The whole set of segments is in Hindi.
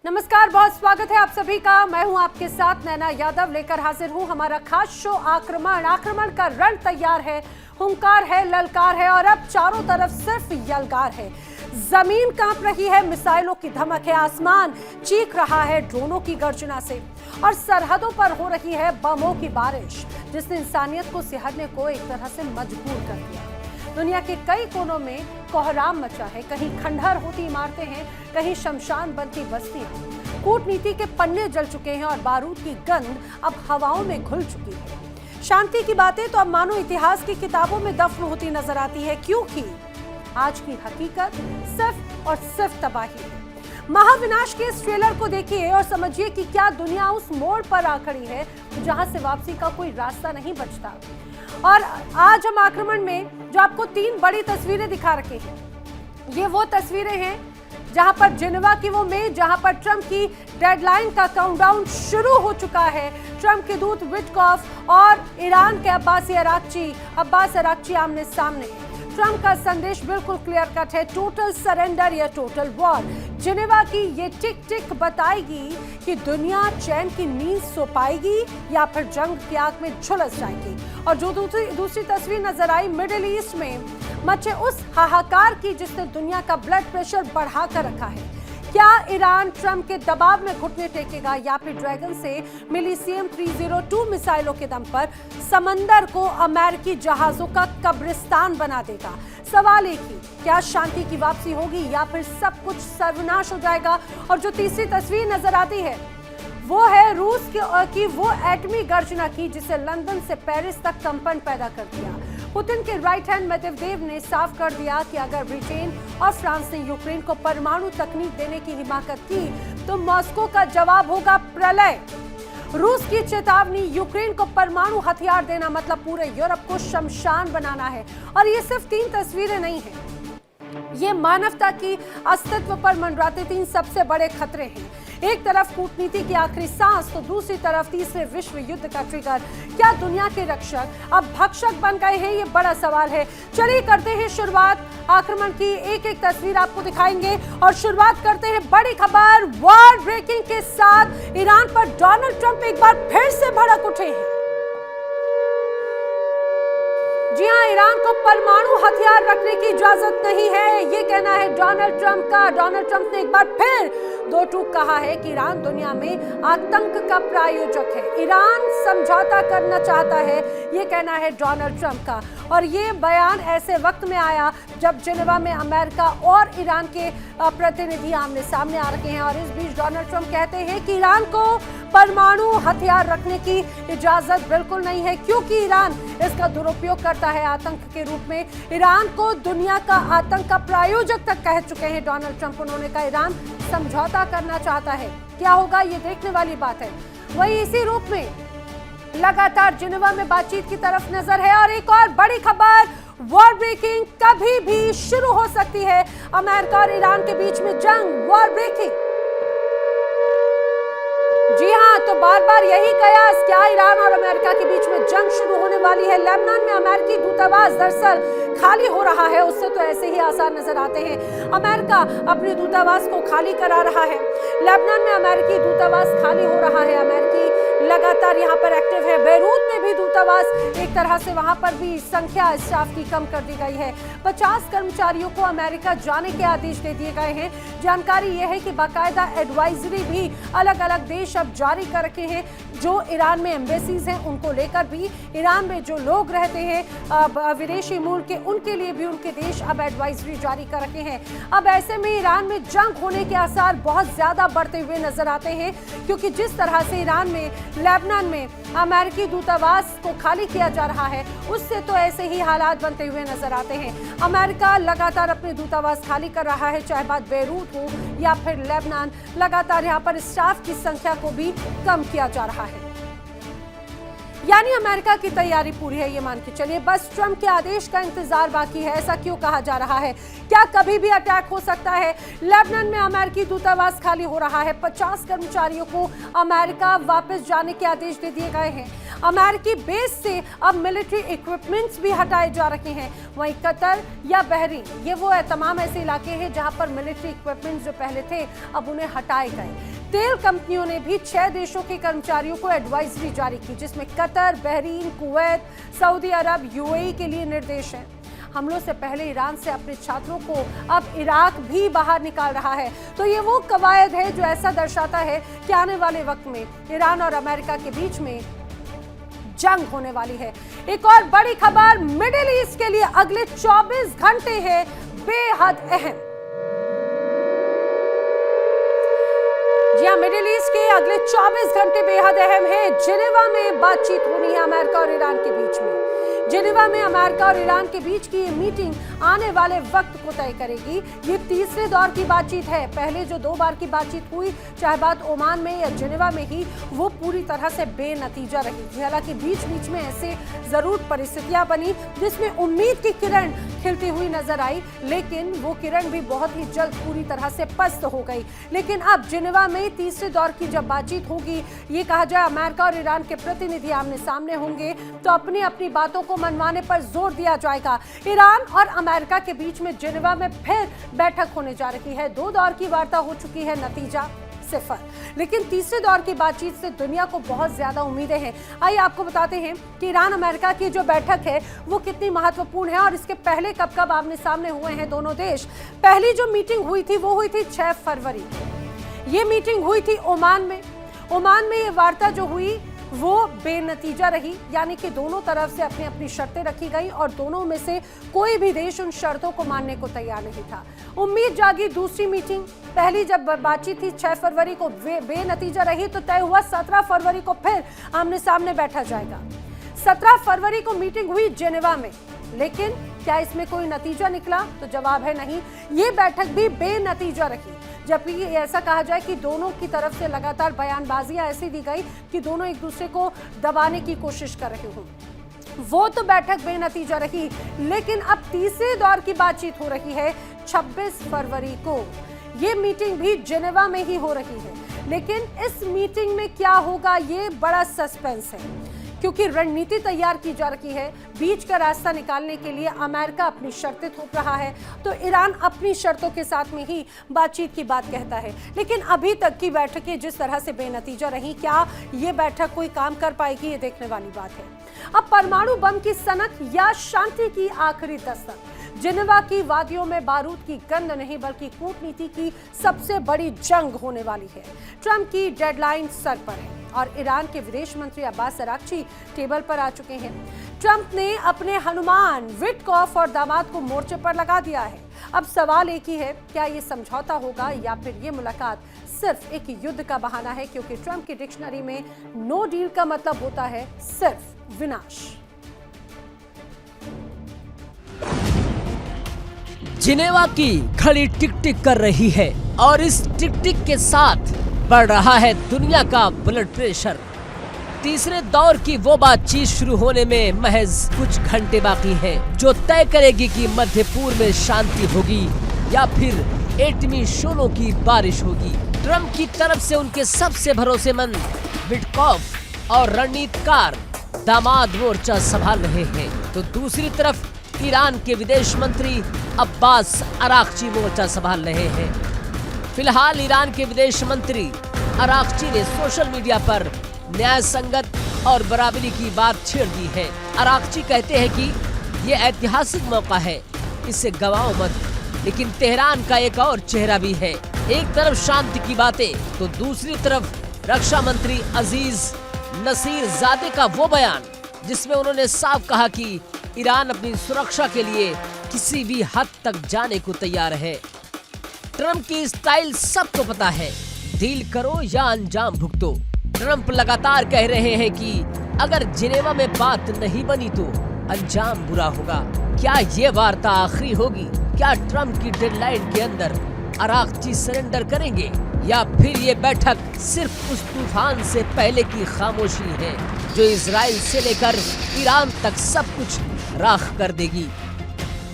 नमस्कार, बहुत स्वागत है आप सभी का। मैं हूं आपके साथ नैना यादव, लेकर हाजिर हूं हमारा खास शो आक्रमण का रण तैयार है, हुंकार है, ललकार है और अब चारों तरफ सिर्फ यलगार है। जमीन कांप रही है, मिसाइलों की धमक है, आसमान चीख रहा है ड्रोनों की गर्जना से और सरहदों पर हो रही है बमों की बारिश, जिसने इंसानियत को सिहरने को एक तरह से मजबूर कर दिया। दुनिया के कई कोनों में कोहराम मचा है, कहीं खंडहर होती इमारतें हैं, कहीं शमशान बनती बस्तियां। कूटनीति के पन्ने जल चुके हैं और बारूद की गंध अब हवाओं में घुल चुकी है। शांति की बातें तो अब मानो इतिहास की किताबों में दफन होती नजर आती है, क्योंकि आज की हकीकत सिर्फ और सिर्फ तबाही है। महाविनाश के इस ट्रेलर को देखिए और समझिए कि क्या दुनिया उस मोड़ पर आ खड़ी है जहां से वापसी का कोई रास्ता नहीं बचता। और आज हम आक्रमण में जो आपको 3 बड़ी तस्वीरें दिखा रखे हैं, ये वो तस्वीरें हैं जहां पर जिनेवा की वो मेज, जहां पर ट्रंप की डेडलाइन का काउंटडाउन शुरू हो चुका है। ट्रंप के दूत विटकॉफ और ईरान के अब्बास अराक्ची आमने सामने। ट्रंप का संदेश बिल्कुल क्लियर कट है, टोटल सरेंडर या टोटल वॉर। जिनेवा की ये टिक टिक बताएगी कि दुनिया चैन की नींद सो पाएगी या फिर जंग की आग में झुलस जाएगी। और जो दूसरी तस्वीर नजर आई मिडिल ईस्ट में मचे उस हाहाकार की, जिसने दुनिया का ब्लड प्रेशर बढ़ा कर रखा है। क्या ईरान ट्रंप के दबाव में घुटने टेकेगा या फिर ड्रैगन से मिली CM-302 मिसाइलों के दम पर समंदर को अमेरिकी जहाजों का कब्रिस्तान बना देगा? सवाल एक ही, क्या शांति की वापसी होगी या फिर सब कुछ सर्वनाश हो जाएगा? और जो तीसरी तस्वीर नजर आती है वो है रूस की वो एटमी गर्जना की, जिसे लंदन से पेरिस तक कंपन पैदा कर दिया। पुतिन के राइट हैंड मेदवेदेव ने साफ कर दिया कि अगर ब्रिटेन और फ्रांस ने यूक्रेन को परमाणु तकनीक देने की हिमाकत की तो मॉस्को का जवाब होगा प्रलय। रूस की चेतावनी, यूक्रेन को परमाणु हथियार देना मतलब पूरे यूरोप को शमशान बनाना है। और ये सिर्फ 3 तस्वीरें नहीं हैं, ये मानवता की अस्तित्व पर मंडराते 3 सबसे बड़े खतरे हैं। एक तरफ कूटनीति की आखिरी सांस तो दूसरी तरफ तीसरे विश्व युद्ध का ट्रिगर। क्या दुनिया के रक्षक अब भक्षक बन गए हैं? ये बड़ा सवाल है। चलिए करते हैं शुरुआत आक्रमण की, एक एक तस्वीर आपको दिखाएंगे और शुरुआत करते हैं बड़ी खबर वॉर ब्रेकिंग के साथ। ईरान पर डोनाल्ड ट्रंप एक बार फिर से भड़क उठे हैं। जी हां, ईरान को परमाणु हथियार रखने की इजाजत नहीं है, ये कहना है डोनाल्ड ट्रंप का। डोनाल्ड ट्रंप ने एक बार फिर 2 टूक कहा है कि ईरान दुनिया में आतंक का प्रायोजक है, ईरान समझौता करना चाहता है, ये कहना है डोनाल्ड ट्रंप का। और ये बयान ऐसे वक्त में आया जब जिनेवा में अमेरिका और ईरान के प्रतिनिधि आमने सामने आ रखे हैं। और इस बीच डोनाल्ड ट्रंप कहते हैं कि ईरान को परमाणु हथियार रखने की इजाजत बिल्कुल नहीं है, क्योंकि ईरान इसका दुरुपयोग करता है आतंक के रूप में। ईरान को दुनिया का आतंक का प्रायोजक तक कह चुके हैं डोनाल्ड ट्रंप। उन्होंने कहा ईरान समझौता करना चाहता है, क्या होगा ये देखने वाली बात है। वही इसी रूप में लगातार जिनेवा में बातचीत की तरफ नजर है। और एक और बड़ी खबर, वॉर ब्रेकिंग कभी भी शुरू हो सकती है। अमेरिका और ईरान के बीच में जंग, वॉर ब्रेकिंग। जी हां, तो बार बार यही कयास, क्या ईरान और अमेरिका के बीच में जंग शुरू होने वाली है? लेबनान में अमेरिकी दूतावास दरअसल खाली हो रहा है, उससे तो ऐसे ही आसार नजर आते हैं। अमेरिका अपने दूतावास को खाली करा रहा है, लेबनान में अमेरिकी दूतावास खाली हो रहा है, अमेरिकी लगातार यहाँ पर एक्टिव है। बेरूत में भी दूतावास एक तरह से वहां पर भी संख्या स्टाफ की कम कर दी गई है। 50 कर्मचारियों को अमेरिका जाने के आदेश दे दिए गए हैं। जानकारी यह है कि बाकायदा एडवाइजरी भी अलग अलग देश अब जारी कर रखे हैं। जो ईरान में एम्बेसीज हैं उनको लेकर भी, ईरान में जो लोग रहते हैं विदेशी मूल के, उनके लिए भी उनके देश अब एडवाइजरी जारी कर रखे हैं। अब ऐसे में ईरान में जंग होने के आसार बहुत ज्यादा बढ़ते हुए नजर आते हैं, क्योंकि जिस तरह से ईरान में, लेबनान में अमेरिकी दूतावास को खाली किया जा रहा है, उससे तो ऐसे ही हालात बनते हुए नजर आते हैं। अमेरिका लगातार अपने दूतावास खाली कर रहा है, चाहे बात बेरूत हो या फिर लेबनान। लगातार यहाँ पर स्टाफ की संख्या को भी कम किया जा रहा है। यानी अमेरिका की तैयारी पूरी है, ये मान के चलिए। बस ट्रंप के आदेश का इंतजार बाकी है। ऐसा क्यों कहा जा रहा है? क्या कभी भी अटैक हो सकता है? लेबनान में अमेरिकी दूतावास खाली हो रहा है। 50 कर्मचारियों को अमेरिका वापस जाने के आदेश दे दिए गए हैं। अमेरिकी बेस से अब मिलिट्री इक्विपमेंट्स भी हटाए जा रहे हैं। वहीं कतर या बहरीन, ये वो तमाम ऐसे इलाके हैं जहां पर मिलिट्री इक्विपमेंट्स जो पहले थे अब उन्हें हटाए गए। तेल कंपनियों ने भी 6 देशों के कर्मचारियों को एडवाइजरी जारी की, जिसमें कतर, बहरीन, कुवैत, सऊदी अरब, यूएई के लिए निर्देश हैं। हमलों से पहले ईरान से अपने छात्रों को अब इराक भी बाहर निकाल रहा है। तो ये वो कवायद है जो ऐसा दर्शाता है कि आने वाले वक्त में ईरान और अमेरिका के बीच में जंग होने वाली है। एक और बड़ी खबर मिडिल ईस्ट के लिए अगले 24 घंटे है बेहद अहम। जी हाँ, मिडिल ईस्ट के अगले 24 घंटे बेहद अहम है। जिनेवा में बातचीत होनी है अमेरिका और ईरान के बीच में। जिनेवा में अमेरिका और ईरान के बीच की ये मीटिंग आने वाले वक्त को तय करेगी। ये तीसरे दौर की बातचीत है। पहले जो 2 बार की बातचीत हुई, चाहे बात ओमान में या जिनेवा में ही, वो पूरी तरह से बेनतीजा रही थी। हालांकि बीच बीच में ऐसे जरूर परिस्थितियां बनी जिसमें उम्मीद की किरण खिलती हुई नजर आई, लेकिन वो किरण भी बहुत ही जल्द पूरी तरह से पस्त हो गई। लेकिन अब जिनेवा में तीसरे दौर की जब बातचीत होगी, ये कहा जाए अमेरिका और ईरान के प्रतिनिधि आमने सामने होंगे, तो अपनी अपनी बातों को मनवाने पर जोर दिया जाएगा। ईरान और अमेरिका के बीच में जिनेवा में फिर बैठक होने जा रही है। 2 दौर की वार्ता हो चुकी है, नतीजा 0। लेकिन तीसरे दौर की बातचीत से दुनिया को बहुत ज्यादा उम्मीदें हैं। आइए आपको बताते हैं कि ईरान अमेरिका की जो बैठक है वो कितनी महत्वपूर्ण है और इसके पहले कब कब आमने सामने हुए हैं दोनों देश। पहली जो मीटिंग हुई थी वो हुई थी 6 फरवरी। ये मीटिंग हुई थी ओमान में। ओमान में ये वार्ता जो हुई वो बेनतीजा रही, यानी कि दोनों तरफ से अपनी अपनी शर्तें रखी गई और दोनों में से कोई भी देश उन शर्तों को मानने को तैयार नहीं था। उम्मीद जागी दूसरी मीटिंग। पहली जब बातचीत थी 6 फरवरी को बेनतीजा रही, तो तय हुआ 17 फरवरी को फिर आमने सामने बैठा जाएगा। 17 फरवरी को मीटिंग हुई जिनेवा में, लेकिन क्या इसमें कोई नतीजा निकला? तो जवाब है नहीं। ये बैठक भी बेनतीजा रही, जबकि ऐसा कहा जाए कि दोनों की तरफ से लगातार बयानबाजियां ऐसी दी गई कि दोनों एक दूसरे को दबाने की कोशिश कर रहे हों। वो तो बैठक बेनतीजा रही, लेकिन अब तीसरे दौर की बातचीत हो रही है 26 फरवरी को। ये मीटिंग भी जिनेवा में ही हो रही है, लेकिन इस मीटिंग में क्या होगा ये बड़ा सस्पेंस है, क्योंकि रणनीति तैयार की जा रही है। बीच का रास्ता निकालने के लिए अमेरिका अपनी शर्तें थोप रहा है, तो ईरान अपनी शर्तों के साथ में ही बातचीत की बात कहता है। लेकिन अभी तक की बैठकें जिस तरह से बेनतीजा रही, क्या ये बैठक कोई काम कर पाएगी, ये देखने वाली बात है। अब परमाणु बम की सनक या शांति की आखिरी दस्तक? जिनेवा की वादियों में बारूद की गंध नहीं बल्कि कूटनीति की सबसे बड़ी जंग होने वाली है। ट्रंप की डेडलाइन सर पर है और ईरान के विदेश मंत्री अब्बास अराक्ची टेबल पर आ चुके हैं। ट्रंप ने अपने हनुमान विटकॉफ और दामाद को मोर्चे पर लगा दिया है। अब सवाल एक ही है, क्या ये समझौता होगा या फिर ये मुलाकात सिर्फ एक युद्ध का बहाना है? क्योंकि ट्रंप की डिक्शनरी में नो डील का मतलब होता है सिर्फ विनाश। जिनेवा की घड़ी टिक टिक कर रही है और इस टिक टिक के साथ बढ़ रहा है दुनिया का ब्लड प्रेशर। तीसरे दौर की वो बातचीत शुरू होने में महज कुछ घंटे बाकी हैं, जो तय करेगी कि मध्य पूर्व में शांति होगी या फिर एटमी शोलों की बारिश होगी। ट्रंप की तरफ से उनके सबसे भरोसेमंद विटकॉफ और रणनीतिकार दामाद मोर्चा संभाल रहे हैं, तो दूसरी तरफ ईरान के विदेश मंत्री अब्बास अराक्ची मोर्चा संभाल रहे हैं। फिलहाल ईरान के विदेश मंत्री अराक्ची ने सोशल मीडिया पर न्याय संगत और बराबरी की बात छेड़ दी है। अराक्ची कहते हैं कि ये ऐतिहासिक मौका है, इसे गवाओ मत। लेकिन तेहरान का एक और चेहरा भी है। एक तरफ शांति की बातें तो दूसरी तरफ रक्षा मंत्री अजीज नसीर जादे का वो बयान जिसमें उन्होंने साफ कहा कि ईरान अपनी सुरक्षा के लिए किसी भी हद तक जाने को तैयार है। ट्रंप की स्टाइल सबको पता है, डील करो या अंजाम भुगतो। ट्रंप लगातार कह रहे हैं कि अगर जिनेवा में बात नहीं बनी तो अंजाम बुरा होगा। क्या ये वार्ता आखिरी होगी? क्या ट्रंप की डेडलाइन के अंदर अराक्ची सरेंडर करेंगे या फिर ये बैठक सिर्फ उस तूफान से पहले की खामोशी है जो इजराइल से लेकर ईरान तक सब कुछ राख कर देगी।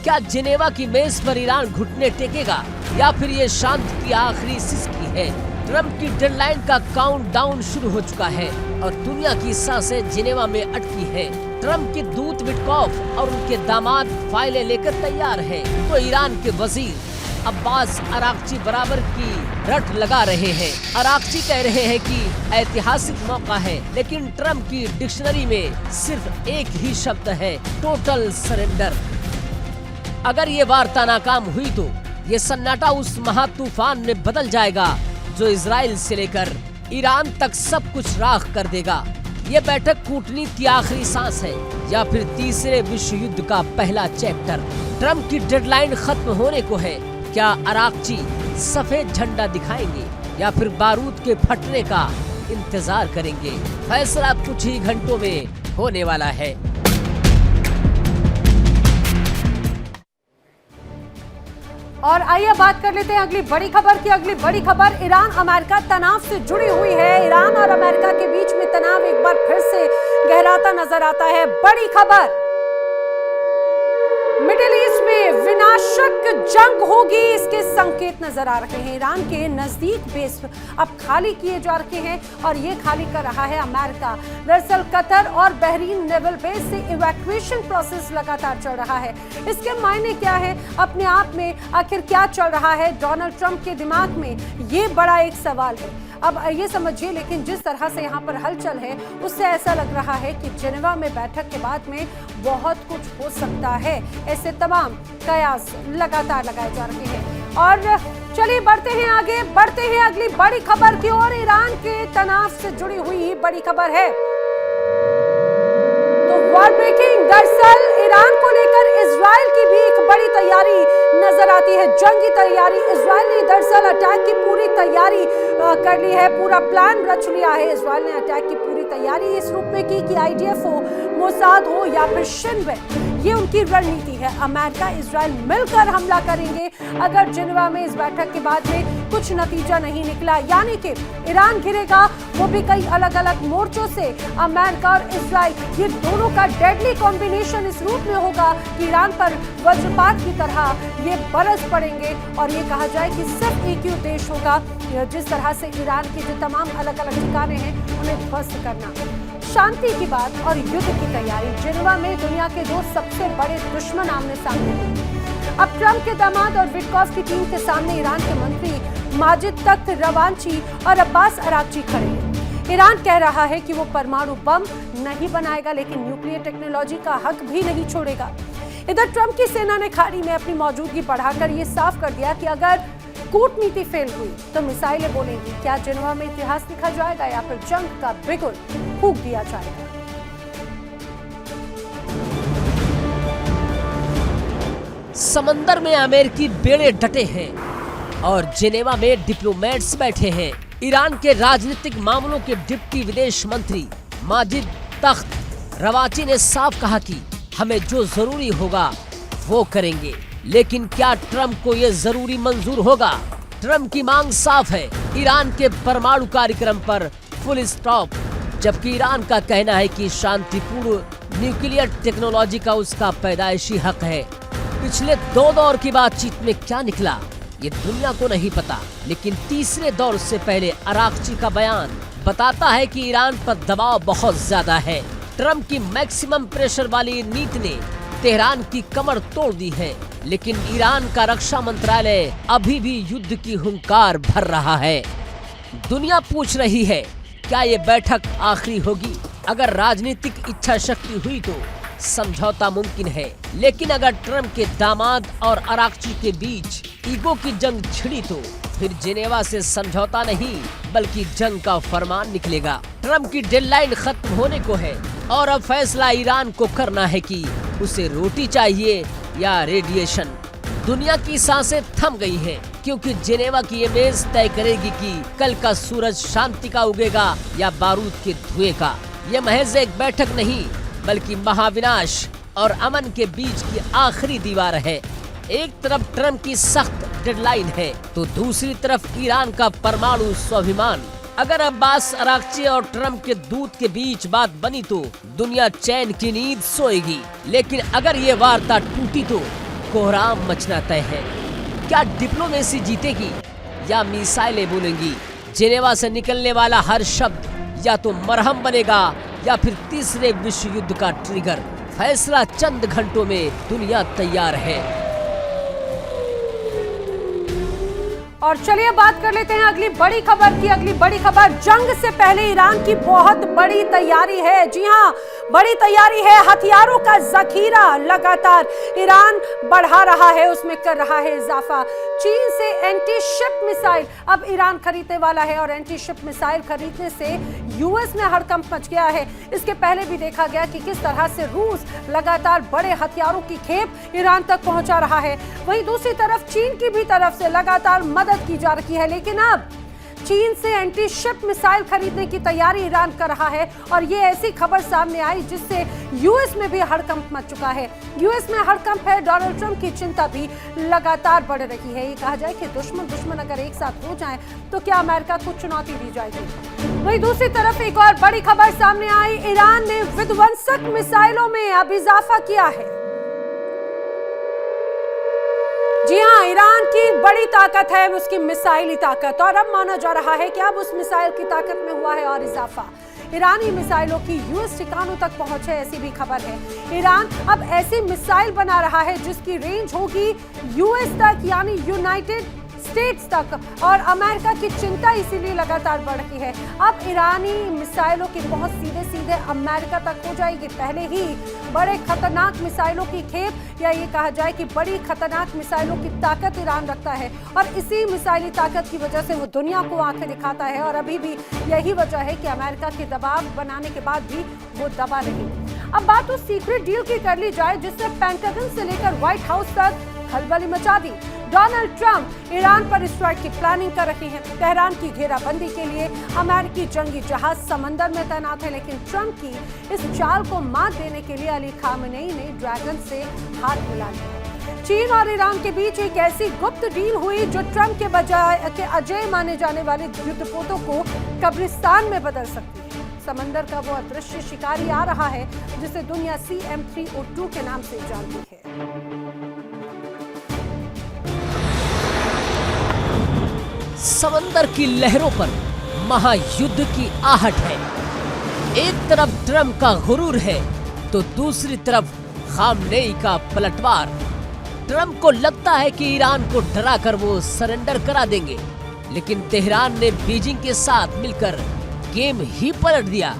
क्या जिनेवा की मेज पर ईरान घुटने टेकेगा या फिर ये शांति की आखिरी सिसकी है? ट्रम्प की डेडलाइन का काउंटडाउन शुरू हो चुका है और दुनिया की सांसें जिनेवा में अटकी है। ट्रम्प के दूत विटकॉफ और उनके दामाद फाइलें लेकर तैयार हैं, तो ईरान के वजीर अब्बास अराक्ची बराबर की रट लगा रहे हैं। अराक्ची कह रहे हैं कि ऐतिहासिक मौका है, लेकिन ट्रम्प की डिक्शनरी में सिर्फ एक ही शब्द है, टोटल सरेंडर। अगर ये वार्ता नाकाम हुई तो ये सन्नाटा उस महातूफान में बदल जाएगा जो इजराइल से लेकर ईरान तक सब कुछ राख कर देगा। ये बैठक कूटनीति की आखिरी सांस है या फिर तीसरे विश्व युद्ध का पहला चैप्टर? ट्रम्प की डेडलाइन खत्म होने को है। क्या अराक्ची सफेद झंडा दिखाएंगे या फिर बारूद के फटने का इंतजार करेंगे? फैसला कुछ ही घंटों में होने वाला है। और आइए बात कर लेते हैं अगली बड़ी खबर की। अगली बड़ी खबर ईरान अमेरिका तनाव से जुड़ी हुई है। ईरान और अमेरिका के बीच में तनाव एक बार फिर से गहराता नजर आता है। बड़ी खबर, मिडिल ईस्ट में विनाशक जंग होगी, इसके संकेत नजर आ रहे हैं। ईरान के नजदीक बेस अब खाली किए जा रहे हैं और ये खाली कर रहा है अमेरिका। दरअसल कतर और बहरीन नेवल बेस से इवैक्यूएशन प्रोसेस लगातार चल रहा है। इसके मायने क्या है, अपने आप में आखिर क्या चल रहा है डोनाल्ड ट्रंप के दिमाग में, ये बड़ा एक सवाल है। अब ये समझिए, लेकिन जिस तरह से यहाँ पर हलचल है उससे ऐसा लग रहा है कि जिनेवा में बैठक के बाद में बहुत कुछ हो सकता है। ऐसे तमाम कयास लगातार लगाए जा रहे हैं। और चलिए बढ़ते हैं आगे, बढ़ते हैं अगली बड़ी खबर की ओर। ईरान के तनाव से जुड़ी हुई ही बड़ी खबर है तो वॉर ब्रेकिंग। दरअसल ईरान को लेकर इजराइल की भी एक बड़ी तैयारी नजर आती है, जंगी तैयारी। इजराइल ने दरअसल अटैक की पूरी तैयारी कर ली है, पूरा प्लान रच लिया है। इजराइल ने अटैक की पूरी तैयारी इस रूप में की कि आईडीएफ हो, मोसाद हो या फिर शिनबेट, ये उनकी रणनीति है। अमेरिका इजराइल मिलकर हमला करेंगे अगर जिनेवा में इस बैठक के बाद में कुछ नतीजा नहीं निकला, यानी कि ईरान घिरेगा, वो भी कई अलग अलग मोर्चों से। अमेरिका और इजराइल, ये दोनों का डेडली कॉम्बिनेशन इस रूप में होगा कि ईरान पर वज्रपात की तरह ये बरस पड़ेंगे और ये कहा जाए कि सिर्फ एक ही उद्देश्य होगा, जिस तरह से ईरान के जो तमाम अलग अलग ठिकाने हैं उन्हें ध्वस्त करना। शांति की बात और युद्ध की तैयारी। जिनेवा में दुनिया के दो सबसे बड़े दुश्मन आमने सामने हैं। अब ट्रंप के दामाद और विटकॉफ की टीम के सामने ईरान के मंत्री माजिद तख्त रवांची और अब्बास अराक्ची खड़े हैं। ईरान कह रहा है कि वो परमाणु बम नहीं बनाएगा, लेकिन न्यूक्लियर टेक्नोलॉजी का हक भी नहीं छोड़ेगा। इधर ट्रंप की सेना ने खाड़ी में अपनी मौजूदगी बढ़ाकर ये साफ कर दिया कि अगर कूटनीति फेल हुई तो मिसाइलें बोलेंगी। क्या जिनेवा में इतिहास लिखा जाएगा या फिर जंग का बिगुल फूंक दिया जाएगा? समंदर में अमेरिकी बेड़े डटे हैं और जिनेवा में डिप्लोमेट्स बैठे हैं। ईरान के राजनीतिक मामलों के डिप्टी विदेश मंत्री माजिद तख्त रवांची ने साफ कहा कि हमें जो जरूरी होगा वो करेंगे, लेकिन क्या ट्रंप को ये जरूरी मंजूर होगा? ट्रंप की मांग साफ है, ईरान के परमाणु कार्यक्रम पर फुल स्टॉप, जबकि ईरान का कहना है कि शांतिपूर्ण न्यूक्लियर टेक्नोलॉजी का उसका पैदाइशी हक है। पिछले दो दौर की बातचीत में क्या निकला ये दुनिया को नहीं पता, लेकिन तीसरे दौर से पहले अराक्ची का बयान बताता है कि ईरान पर दबाव बहुत ज्यादा है। ट्रंप की मैक्सिमम प्रेशर वाली नीति ने तेहरान की कमर तोड़ दी है, लेकिन ईरान का रक्षा मंत्रालय अभी भी युद्ध की हुंकार भर रहा है। दुनिया पूछ रही है क्या ये बैठक आखिरी होगी? अगर राजनीतिक इच्छा शक्ति हुई तो समझौता मुमकिन है, लेकिन अगर ट्रंप के दामाद और अराक्ची के बीच ईगो की जंग छिड़ी तो फिर जिनेवा से समझौता नहीं बल्कि जंग का फरमान निकलेगा। ट्रंप की डेडलाइन खत्म होने को है और अब फैसला ईरान को करना है कि उसे रोटी चाहिए या रेडिएशन। दुनिया की सांसें थम गई हैं, क्योंकि जिनेवा की इमेज तय करेगी कि कल का सूरज शांति का उगेगा या बारूद के धुएं का। ये महज एक बैठक नहीं बल्कि महाविनाश और अमन के बीच की आखिरी दीवार है। एक तरफ ट्रंप की सख्त डेडलाइन है, तो दूसरी तरफ ईरान का परमाणु स्वाभिमान। अगर अब्बास अराक्ची और ट्रम्प के दूत के बीच बात बनी तो दुनिया चैन की नींद सोएगी, लेकिन अगर ये वार्ता टूटी तो कोहराम मचना तय है। क्या डिप्लोमेसी जीतेगी या मिसाइलें बोलेंगी? जेनेवा से निकलने वाला हर शब्द या तो मरहम बनेगा या फिर तीसरे विश्व युद्ध का ट्रिगर। फैसला चंद घंटों में दुनिया तैयार है। और चलिए बात कर लेते हैं अगली बड़ी खबर की। अगली बड़ी खबर, जंग से पहले ईरान की बहुत बड़ी तैयारी है। जी हां, बड़ी तैयारी है। हथियारों का जखीरा लगातार ईरान बढ़ा रहा है, उसमें कर रहा है इजाफा। चीन से एंटी शिप मिसाइल अब ईरान खरीदने वाला है और एंटी शिप मिसाइल खरीदने से यूएस में हड़कंप मच गया है। इसके पहले भी देखा गया कि किस तरह से रूस लगातार बड़े हथियारों की खेप ईरान तक पहुंचा रहा है। वहीं दूसरी तरफ चीन की भी तरफ से लगातार मदद की जा रही है, लेकिन अब चीन से एंटी शिप मिसाइल खरीदने की तैयारी ईरान कर रहा है। और ये ऐसी खबर सामने आई जिससे यूएस में भी हड़कंप मच चुका है। यूएस में हड़कंप है। डोनाल्ड ट्रंप की चिंता भी लगातार बढ़ रही है। ये कहा जाए कि दुश्मन अगर एक साथ हो जाएं तो क्या अमेरिका को चुनौती दी जाएगी। वहीं दूसरी तरफ एक और बड़ी खबर सामने आई। ईरान ने विध्वंसक मिसाइलों में अब इजाफा किया है। जी हां, ईरान की बड़ी ताकत है उसकी मिसाइली ताकत, और अब माना जा रहा है कि अब उस मिसाइल की ताकत में हुआ है और इजाफा। ईरानी मिसाइलों की यूएस ठिकानों तक पहुंच है, ऐसी भी खबर है। ईरान अब ऐसी मिसाइल बना रहा है जिसकी रेंज होगी यूएस तक, यानी यूनाइटेड स्टेट्स तक, और अमेरिका की चिंता इसीलिए लगातार बढ़ रही है। अब ईरानी मिसाइलों की पहुंच सीधे सीधे अमेरिका तक हो जाएगी। पहले ही बड़े खतरनाक मिसाइलों की खेप, या ये कहा जाए कि बड़ी खतरनाक मिसाइलों की ताकत ईरान रखता है, और इसी मिसाइली ताकत की वजह से वो दुनिया को आंखें दिखाता है। और अभी भी यही वजह है कि अमेरिका के दबाव बनाने के बाद भी वो दबा नहीं। अब बात उस सीक्रेट डील की कर ली जाए जिसने पेंटागन से लेकर व्हाइट हाउस तक खलबली मचा दी। डोनाल्ड ट्रंप ईरान पर स्ट्राइक की प्लानिंग कर रहे हैं। तेहरान की घेराबंदी के लिए अमेरिकी जंगी जहाज समंदर में तैनात है, लेकिन ट्रंप की इस चाल को मात देने के लिए अली खामेनेई ने ड्रैगन से हाथ मिला लिया। चीन और ईरान के बीच एक ऐसी गुप्त डील हुई जो ट्रंप के बजाय के अजय माने जाने वाले युद्धपोतों को कब्रिस्तान में बदल सकती है। समंदर का वो अदृश्य शिकारी आ रहा है जिसे दुनिया CM-302 के नाम से जानती है। समंदर की लहरों पर महायुद्ध की आहट है। एक तरफ ट्रंप का गुरूर है तो दूसरी तरफ खामनेई का पलटवार। ट्रंप को लगता है कि ईरान को डराकर वो सरेंडर करा देंगे, लेकिन तेहरान ने बीजिंग के साथ मिलकर गेम ही पलट दिया।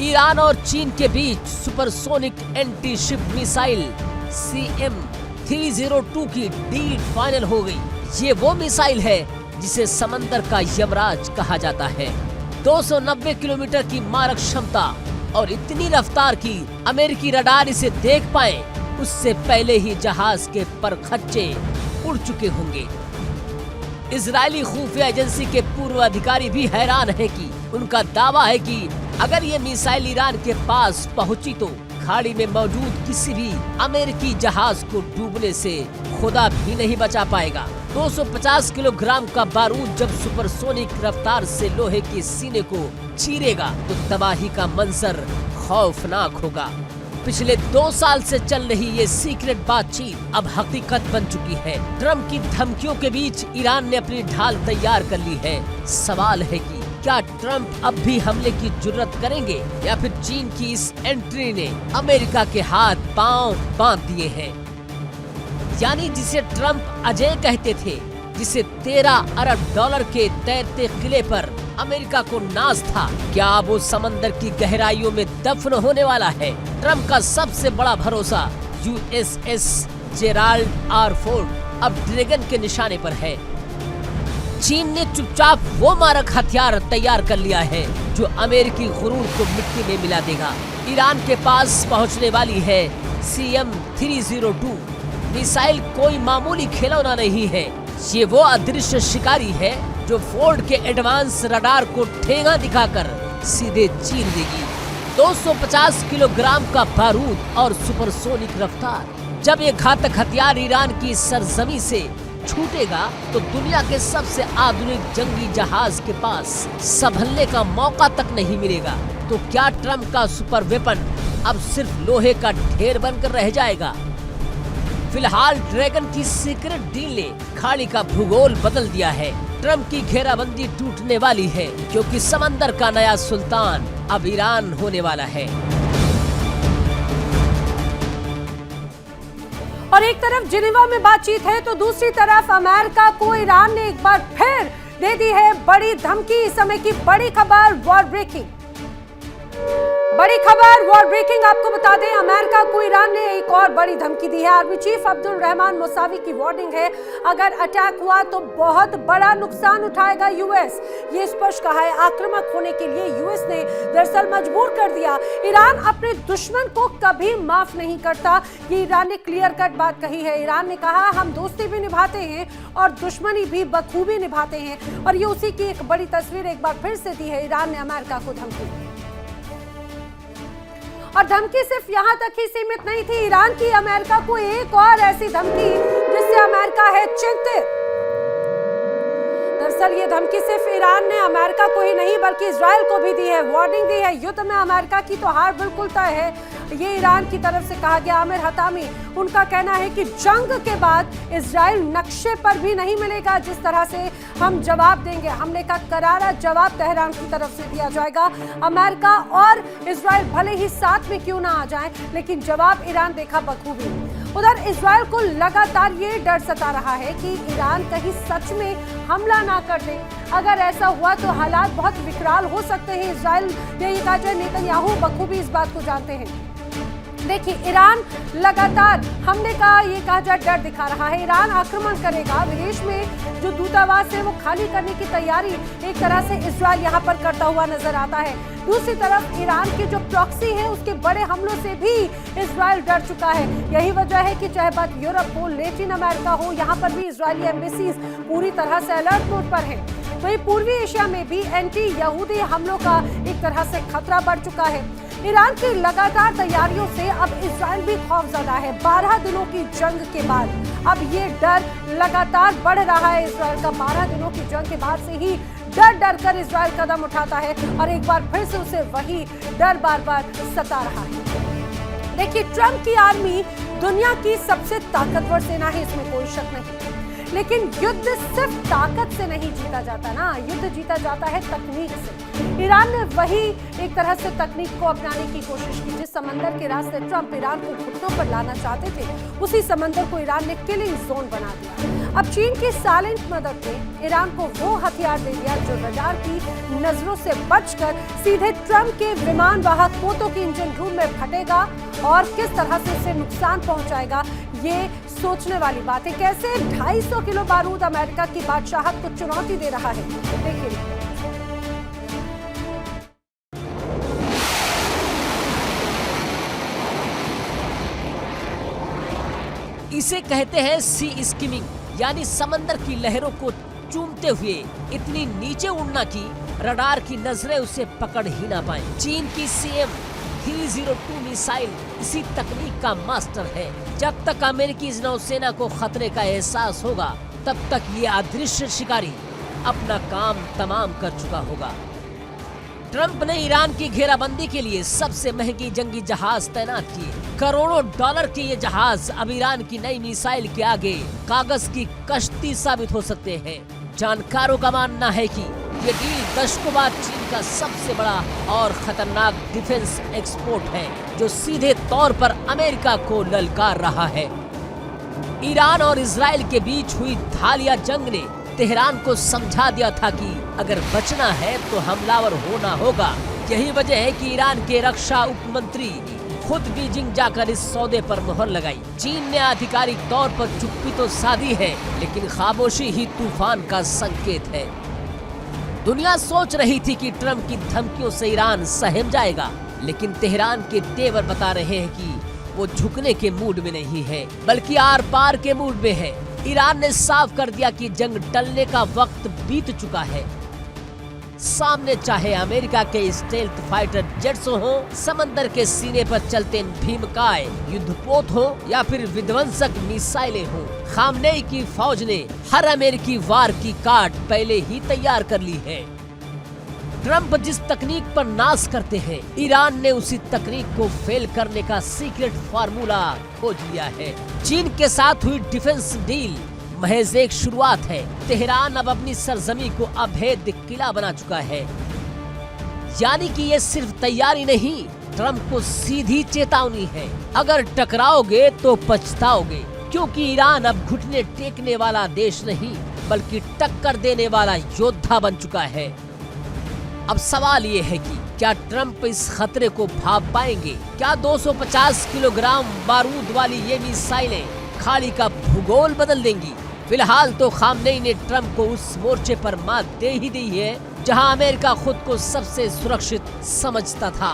ईरान और चीन के बीच supersonic anti ship missile CM-302 की डील फाइनल हो गई। ये वो मिसाइल है जिसे समंदर का यमराज कहा जाता है। 290 किलोमीटर की मारक क्षमता और इतनी रफ्तार की अमेरिकी रडार इसे देख पाए उससे पहले ही जहाज के परखच्चे उड़ चुके होंगे। इजरायली खुफिया एजेंसी के पूर्व अधिकारी भी हैरान हैं कि उनका दावा है कि अगर ये मिसाइल ईरान के पास पहुंची तो खाड़ी में मौजूद किसी भी अमेरिकी जहाज को डूबने से खुदा भी नहीं बचा पाएगा। 250 किलोग्राम का बारूद जब सुपरसोनिक रफ्तार से लोहे के सीने को चीरेगा तो तबाही का मंजर खौफनाक होगा। पिछले 2 साल से चल रही ये सीक्रेट बातचीत अब हकीकत बन चुकी है। ट्रंप की धमकियों के बीच ईरान ने अपनी ढाल तैयार कर ली है। सवाल है कि क्या ट्रंप अब भी हमले की जुर्रत करेंगे या फिर चीन की इस एंट्री ने अमेरिका के हाथ पांव बांध दिए हैं। यानी जिसे ट्रंप अजय कहते थे, जिसे 13 अरब डॉलर के तैरते किले पर अमेरिका को नाज था, क्या वो समंदर की गहराइयों में दफन होने वाला है? ट्रंप का सबसे बड़ा भरोसा USS जेराल्ड आर फोर्ड अब ड्रैगन के निशाने पर है। चीन ने चुपचाप वो मारक हथियार तैयार कर लिया है जो अमेरिकी गुरूर को मिट्टी में मिला देगा। ईरान के पास पहुंचने वाली है CM-302 मिसाइल कोई मामूली खिलौना नहीं है। ये वो अदृश्य शिकारी है जो फोर्ड के एडवांस रडार को ठेंगा दिखाकर सीधे चीर देगी। 250 किलोग्राम का बारूद और सुपरसोनिक रफ्तार। जब ये घातक हथियार ईरान की सरजमी से छूटेगा तो दुनिया के सबसे आधुनिक जंगी जहाज के पास संभलने का मौका तक नहीं मिलेगा। तो क्या ट्रम्प का सुपर वेपन अब सिर्फ लोहे का ढेर बनकर रह जाएगा? फिलहाल ड्रैगन की सीक्रेट डील ने खाड़ी का भूगोल बदल दिया है। ट्रम्प की घेराबंदी टूटने वाली है क्योंकि समंदर का नया सुल्तान अब ईरान होने वाला है। और एक तरफ जिनेवा में बातचीत है तो दूसरी तरफ अमेरिका को ईरान ने एक बार फिर दे दी है बड़ी धमकी। इस समय की बड़ी खबर, वॉर ब्रेकिंग। बड़ी खबर, वॉर ब्रेकिंग। आपको बता दें, अमेरिका को ईरान ने एक और बड़ी धमकी दी है। Army chief Abdul Rahman Mousavi की वार्निंग है, अगर अटैक हुआ तो बहुत बड़ा नुकसान उठाएगा यूएस। ये स्पष्ट कहा है। आक्रामक होने के लिए यूएस ने दरअसल मजबूर कर दिया। ईरान अपने दुश्मन को कभी माफ नहीं करता, ये ईरान ने क्लियर कट बात कही है। ईरान ने कहा, हम दोस्ती भी निभाते हैं और दुश्मनी भी बखूबी निभाते हैं। और ये उसी की एक बड़ी तस्वीर एक बार फिर से दी है। ईरान ने अमेरिका को धमकी, और धमकी सिर्फ यहां तक ही सीमित नहीं थी। ईरान की अमेरिका को एक और ऐसी धमकी जिससे अमेरिका है चिंतित। दरअसल ये धमकी सिर्फ ईरान ने अमेरिका को ही नहीं बल्कि इजराइल को भी दी है। वार्निंग दी है, युद्ध में अमेरिका की तो हार बिल्कुल तय है। ये ईरान की तरफ से कहा गया। आमिर हतामी, उनका कहना है कि जंग के बाद इजराइल नक्शे पर भी नहीं मिलेगा। जिस तरह से हम जवाब देंगे, हमले का करारा जवाब तेहरान की तरफ से दिया जाएगा। अमेरिका और इजराइल भले ही साथ में क्यों ना आ जाएं, लेकिन जवाब ईरान देखा बखूबी। उधर इजराइल को लगातार ये डर सता रहा है कि ईरान कहीं सच में हमला ना कर दे। अगर ऐसा हुआ तो हालात बहुत विकराल हो सकते हैं। इजराइल ने कहा जाए, नेतन्याहू बखूबी इस बात को जानते हैं। देखिए, ईरान लगातार हमले का ये कहा जाए डर दिखा रहा है। ईरान आक्रमण करेगा। विदेश में जो दूतावास है वो खाली करने की तैयारी एक तरह से इजराइल यहाँ पर करता हुआ नजर आता है। दूसरी तरफ ईरान की जो प्रॉक्सी है उसके बड़े हमलों से भी इजराइल डर चुका है। यही वजह है कि चाहे बात यूरोप हो, लैटिन अमेरिका हो, यहाँ पर भी इजरायली एम्बेसीज पूरी तरह से अलर्ट मोड पर है। वहीं पूर्वी एशिया में भी एंटी यहूदी हमलों का एक तरह से खतरा बढ़ चुका है। ईरान की लगातार तैयारियों से अब इजराइल भी खौफजदा है। 12 दिनों की जंग के बाद अब ये डर लगातार बढ़ रहा है। इजराइल का 12 दिनों की जंग के बाद से ही डर डर कर इजराइल कदम उठाता है और एक बार फिर से उसे वही डर बार बार सता रहा है। देखिए, ट्रम्प की आर्मी दुनिया की सबसे ताकतवर सेना है, इसमें कोई शक नहीं। लेकिन युद्ध सिर्फ ताकत से नहीं जीता जाता ना, युद्ध जीता जाता है तकनीक से। ईरान ने वही एक तरह से तकनीक को अपनाने की कोशिश की। जिस समंदर के रास्ते ट्रम्प ईरान को घुटनों पर लाना चाहते थे, उसी समंदर को ईरान ने किलिंग जोन बना दिया। अब चीन की साइलेंट मदद ने ईरान को वो हथियार दे दिया जो रडार की नजरों से बचकर सीधे ट्रम्प के विमान वाहक पोतों की इंजन रूम में फटेगा और किस तरह से उसे नुकसान पहुंचाएगा, ये सोचने वाली बात है। कैसे 250 किलो बारूद अमेरिका की बादशाहत को चुनौती दे रहा है, देखिए। इसे कहते हैं सी स्किमिंग, यानी समंदर की लहरों को चूमते हुए इतनी नीचे उड़ना कि रडार की नजरें उसे पकड़ ही ना पाए। चीन की CM-302 मिसाइल इसी तकनीक का मास्टर है। जब तक अमेरिकी इस नौसेना को खतरे का एहसास होगा, तब तक ये अदृश्य शिकारी अपना काम तमाम कर चुका होगा। ट्रम्प ने ईरान की घेराबंदी के लिए सबसे महंगी जंगी जहाज तैनात किए। करोड़ों डॉलर के ये जहाज अब ईरान की नई मिसाइल के आगे कागज की कश्ती साबित हो सकते हैं। जानकारों का मानना है कि ये डील दशकों बाद चीन का सबसे बड़ा और खतरनाक डिफेंस एक्सपोर्ट है, जो सीधे तौर पर अमेरिका को ललकार रहा है। ईरान और इजराइल के बीच हुई हालिया जंग ने तेहरान को समझा दिया था कि अगर बचना है तो हमलावर होना होगा। यही वजह है कि ईरान के रक्षा उप मंत्री खुद बीजिंग जाकर इस सौदे पर मोहर लगाई। चीन ने आधिकारिक तौर पर चुप्पी तो साधी है, लेकिन खामोशी ही तूफान का संकेत है। दुनिया सोच रही थी कि ट्रम्प की धमकियों से ईरान सहम जाएगा, लेकिन तेहरान के तेवर बता रहे हैं कि वो झुकने के मूड में नहीं है, बल्कि आर पार के मूड में है। ईरान ने साफ कर दिया कि जंग टलने का वक्त बीत चुका है। सामने चाहे अमेरिका के स्टेल्थ फाइटर जेट्स हो, समंदर के सीने पर चलते भीमकाय युद्धपोत हो या फिर विध्वंसक मिसाइलें हो, खामनेई की फौज ने हर अमेरिकी वार की कार्ड पहले ही तैयार कर ली है। ट्रंप जिस तकनीक पर नाज करते हैं, ईरान ने उसी तकनीक को फेल करने का सीक्रेट फार्मूला खोज लिया है। चीन के साथ हुई डिफेंस डील महज एक शुरुआत है। तेहरान अब अपनी सरजमी को अभेद्य किला बना चुका है। यानी कि ये सिर्फ तैयारी नहीं, ट्रंप को सीधी चेतावनी है। अगर टकराओगे तो पछताओगे, क्योंकि ईरान अब घुटने टेकने वाला देश नहीं बल्कि टक्कर देने वाला योद्धा बन चुका है। अब सवाल ये है कि क्या ट्रंप इस खतरे को भांप पाएंगे? क्या 250 किलोग्राम बारूद वाली ये मिसाइलें खाड़ी का भूगोल बदल देंगी? फिलहाल तो खामनेई ने ट्रंप को उस मोर्चे पर मात दे ही दी है जहां अमेरिका खुद को सबसे सुरक्षित समझता था।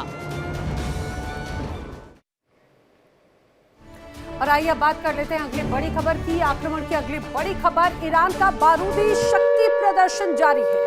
और आइए बात कर लेते हैं अगली बड़ी खबर की। आक्रमण की अगली बड़ी खबर, ईरान का बारूदी शक्ति प्रदर्शन जारी है।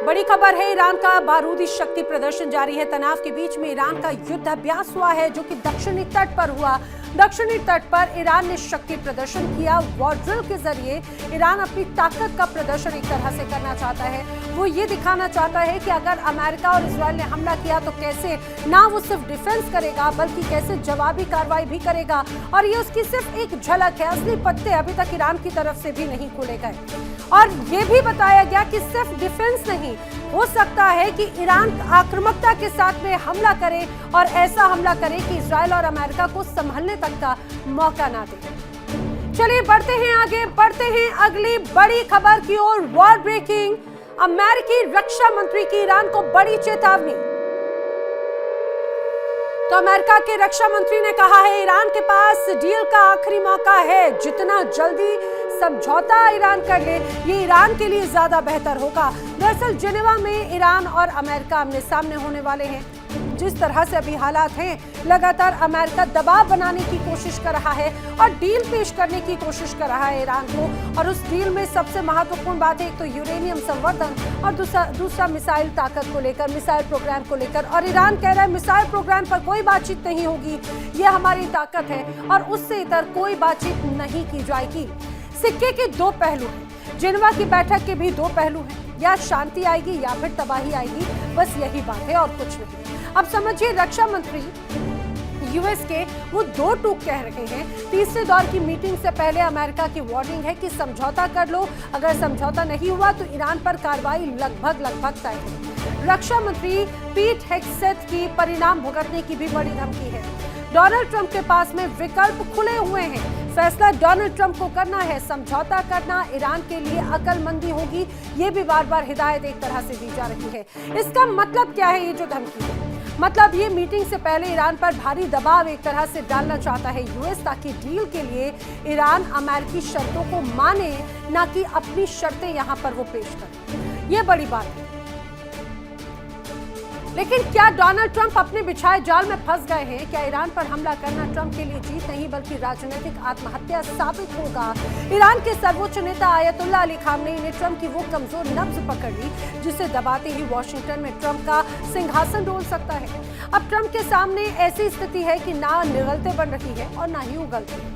बड़ी खबर है, ईरान का बारूदी शक्ति प्रदर्शन जारी है। तनाव के बीच में ईरान का युद्ध अभ्यास हुआ है जो कि दक्षिणी तट पर हुआ। दक्षिणी तट पर ईरान ने शक्ति प्रदर्शन किया। वॉर ड्रिल के जरिए ईरान अपनी ताकत का प्रदर्शन एक तरह से करना चाहता है। वो ये दिखाना चाहता है कि अगर अमेरिका और इजराइल ने हमला किया तो कैसे ना वो सिर्फ डिफेंस करेगा बल्कि कैसे जवाबी कार्रवाई भी करेगा। और ये उसकी सिर्फ एक झलक है, असली पत्ते अभी तक ईरान की तरफ से भी नहीं खोले गए। और ये भी बताया गया कि सिर्फ डिफेंस नहीं, हो सकता है कि ईरान आक्रामकता के साथ में हमला करे और ऐसा हमला करे कि इजराइल और अमेरिका को संभलने तक का मौका ना दे। चलिए बढ़ते हैं आगे, बढ़ते हैं अगली बड़ी खबर की ओर। वॉर ब्रेकिंग, अमेरिकी रक्षा मंत्री की ईरान को बड़ी चेतावनी। तो अमेरिका के रक्षा मंत्री ने कहा है ईरान के पास डील का आखिरी मौका है। जितना जल्दी समझौता ईरान कर ले ये ईरान के लिए ज्यादा बेहतर होगा। दरअसल जिनेवा में ईरान और अमेरिका आमने सामने होने वाले हैं। जिस तरह से अभी हालात हैं, लगातार अमेरिका दबाव बनाने की कोशिश कर रहा है और डील पेश करने की कोशिश कर रहा है ईरान को। और उस डील में सबसे महत्वपूर्ण बात है एक तो यूरेनियम संवर्धन और दूसरा मिसाइल ताकत को लेकर, मिसाइल प्रोग्राम को लेकर। और ईरान कह रहा है मिसाइल प्रोग्राम पर कोई बातचीत नहीं होगी, ये हमारी ताकत है और उससे इतर कोई बातचीत नहीं की जाएगी। सिक्के के दो पहलू हैं। जिनेवा की बैठक के भी दो पहलू हैं, या शांति आएगी या फिर तबाही आएगी, बस यही बात है और कुछ नहीं। अब समझिए रक्षा मंत्री यूएस के वो दो टूक कह रहे हैं। तीसरे दौर की मीटिंग से पहले अमेरिका की वार्निंग है कि समझौता कर लो, अगर समझौता नहीं हुआ तो ईरान पर कार्रवाई लगभग तय है। रक्षा मंत्री पीट हेग्सेथ की परिणाम भुगतने की भी बड़ी धमकी है। डोनाल्ड ट्रंप के पास में विकल्प खुले हुए हैं। फैसला डोनाल्ड ट्रंप को करना है। समझौता करना ईरान के लिए अक्लमंदी होगी, ये भी बार बार हिदायत एक तरह से दी जा रही है। इसका मतलब क्या है? ये जो धमकी है, मतलब ये मीटिंग से पहले ईरान पर भारी दबाव एक तरह से डालना चाहता है यूएस, ताकि डील के लिए ईरान अमेरिकी शर्तों को माने, ना कि अपनी शर्तें यहां पर वो पेश करे। ये बड़ी बात है। लेकिन क्या डोनाल्ड ट्रंप अपने बिछाए जाल में फंस गए हैं? क्या ईरान पर हमला करना ट्रंप के लिए जीत नहीं बल्कि राजनीतिक आत्महत्या साबित होगा? ईरान के सर्वोच्च नेता आयतुल्लाह अली खामनेई ने ट्रंप की वो कमजोर नब्ज पकड़ ली जिसे दबाते ही वॉशिंगटन में ट्रंप का सिंहासन डोल सकता है। अब ट्रंप के सामने ऐसी स्थिति है कि ना निगलते बन रही है और ना ही उगलती है।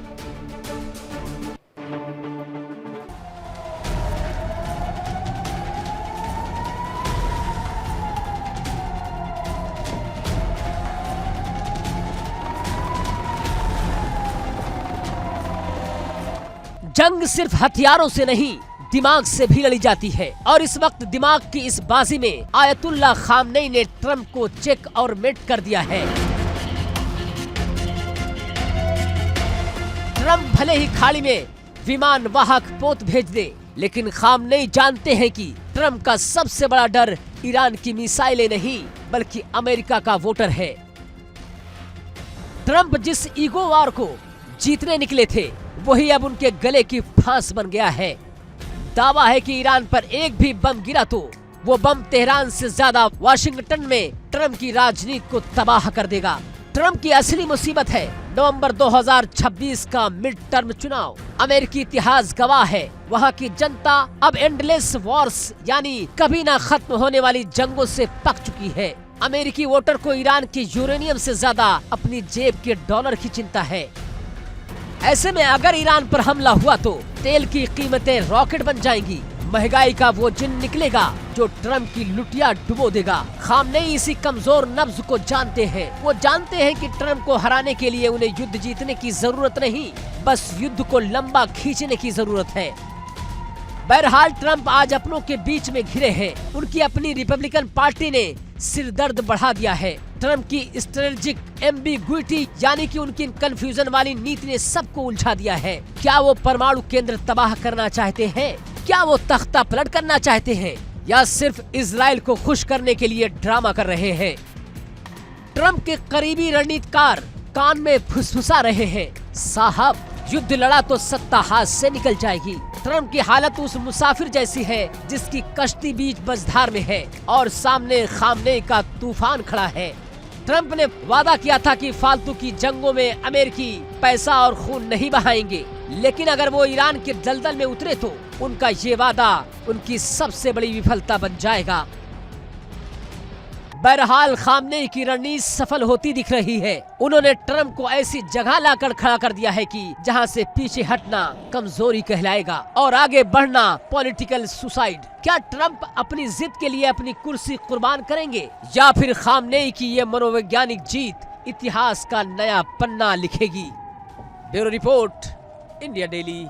जंग सिर्फ हथियारों से नहीं, दिमाग से भी लड़ी जाती है और इस वक्त दिमाग की इस बाजी में आयतुल्लाह खामनेई ने ट्रंप को चेक और मेट कर दिया है। ट्रंप भले ही खाड़ी में विमान वाहक पोत भेज दे, लेकिन खामनेई जानते हैं कि ट्रंप का सबसे बड़ा डर ईरान की मिसाइलें नहीं बल्कि अमेरिका का वोटर है। ट्रंप जिस ईगो वार को जीतने निकले थे वही अब उनके गले की फांस बन गया है। दावा है कि ईरान पर एक भी बम गिरा तो वो बम तेहरान से ज्यादा वाशिंगटन में ट्रंप की राजनीति को तबाह कर देगा। ट्रंप की असली मुसीबत है नवंबर 2026 का मिड टर्म चुनाव। अमेरिकी इतिहास गवाह है, वहाँ की जनता अब एंडलेस वॉर्स यानी कभी ना खत्म होने वाली जंगों से पक चुकी है। अमेरिकी वोटर को ईरान के यूरेनियम से ज्यादा अपनी जेब के डॉलर की चिंता है। ऐसे में अगर ईरान पर हमला हुआ तो तेल की कीमतें रॉकेट बन जाएंगी, महंगाई का वो जिन निकलेगा जो ट्रम्प की लुटिया डुबो देगा। खामनेई इसी कमजोर नब्ज को जानते हैं। वो जानते हैं कि ट्रम्प को हराने के लिए उन्हें युद्ध जीतने की जरूरत नहीं, बस युद्ध को लंबा खींचने की जरूरत है। बहरहाल ट्रम्प आज अपनों के बीच में घिरे हैं। उनकी अपनी रिपब्लिकन पार्टी ने सिर दर्द बढ़ा दिया है। ट्रम्प की स्ट्रेटेजिक एम्बिग्विटी यानी कि उनकी कंफ्यूजन वाली नीति ने सबको उलझा दिया है। क्या वो परमाणु केंद्र तबाह करना चाहते हैं? क्या वो तख्ता पलट करना चाहते हैं, या सिर्फ इजराइल को खुश करने के लिए ड्रामा कर रहे हैं? ट्रम्प के करीबी रणनीतिकार कान में फुसफुसा रहे हैं, साहब युद्ध लड़ा तो सत्ता हाथ से निकल जाएगी। ट्रम्प की हालत उस मुसाफिर जैसी है जिसकी कश्ती बीच बजधार में है और सामने खामनेई का तूफान खड़ा है। ट्रम्प ने वादा किया था कि फालतू की जंगों में अमेरिकी पैसा और खून नहीं बहाएंगे, लेकिन अगर वो ईरान के दलदल में उतरे तो उनका ये वादा उनकी सबसे बड़ी विफलता बन जाएगा। बहरहाल खामनेई की रणनीति सफल होती दिख रही है। उन्होंने ट्रम्प को ऐसी जगह लाकर खड़ा कर दिया है कि जहां से पीछे हटना कमजोरी कहलाएगा और आगे बढ़ना पॉलिटिकल सुसाइड। क्या ट्रम्प अपनी जिद के लिए अपनी कुर्सी कुर्बान करेंगे, या फिर खामनेई की ये मनोवैज्ञानिक जीत इतिहास का नया पन्ना लिखेगी? Bureau report, India Daily.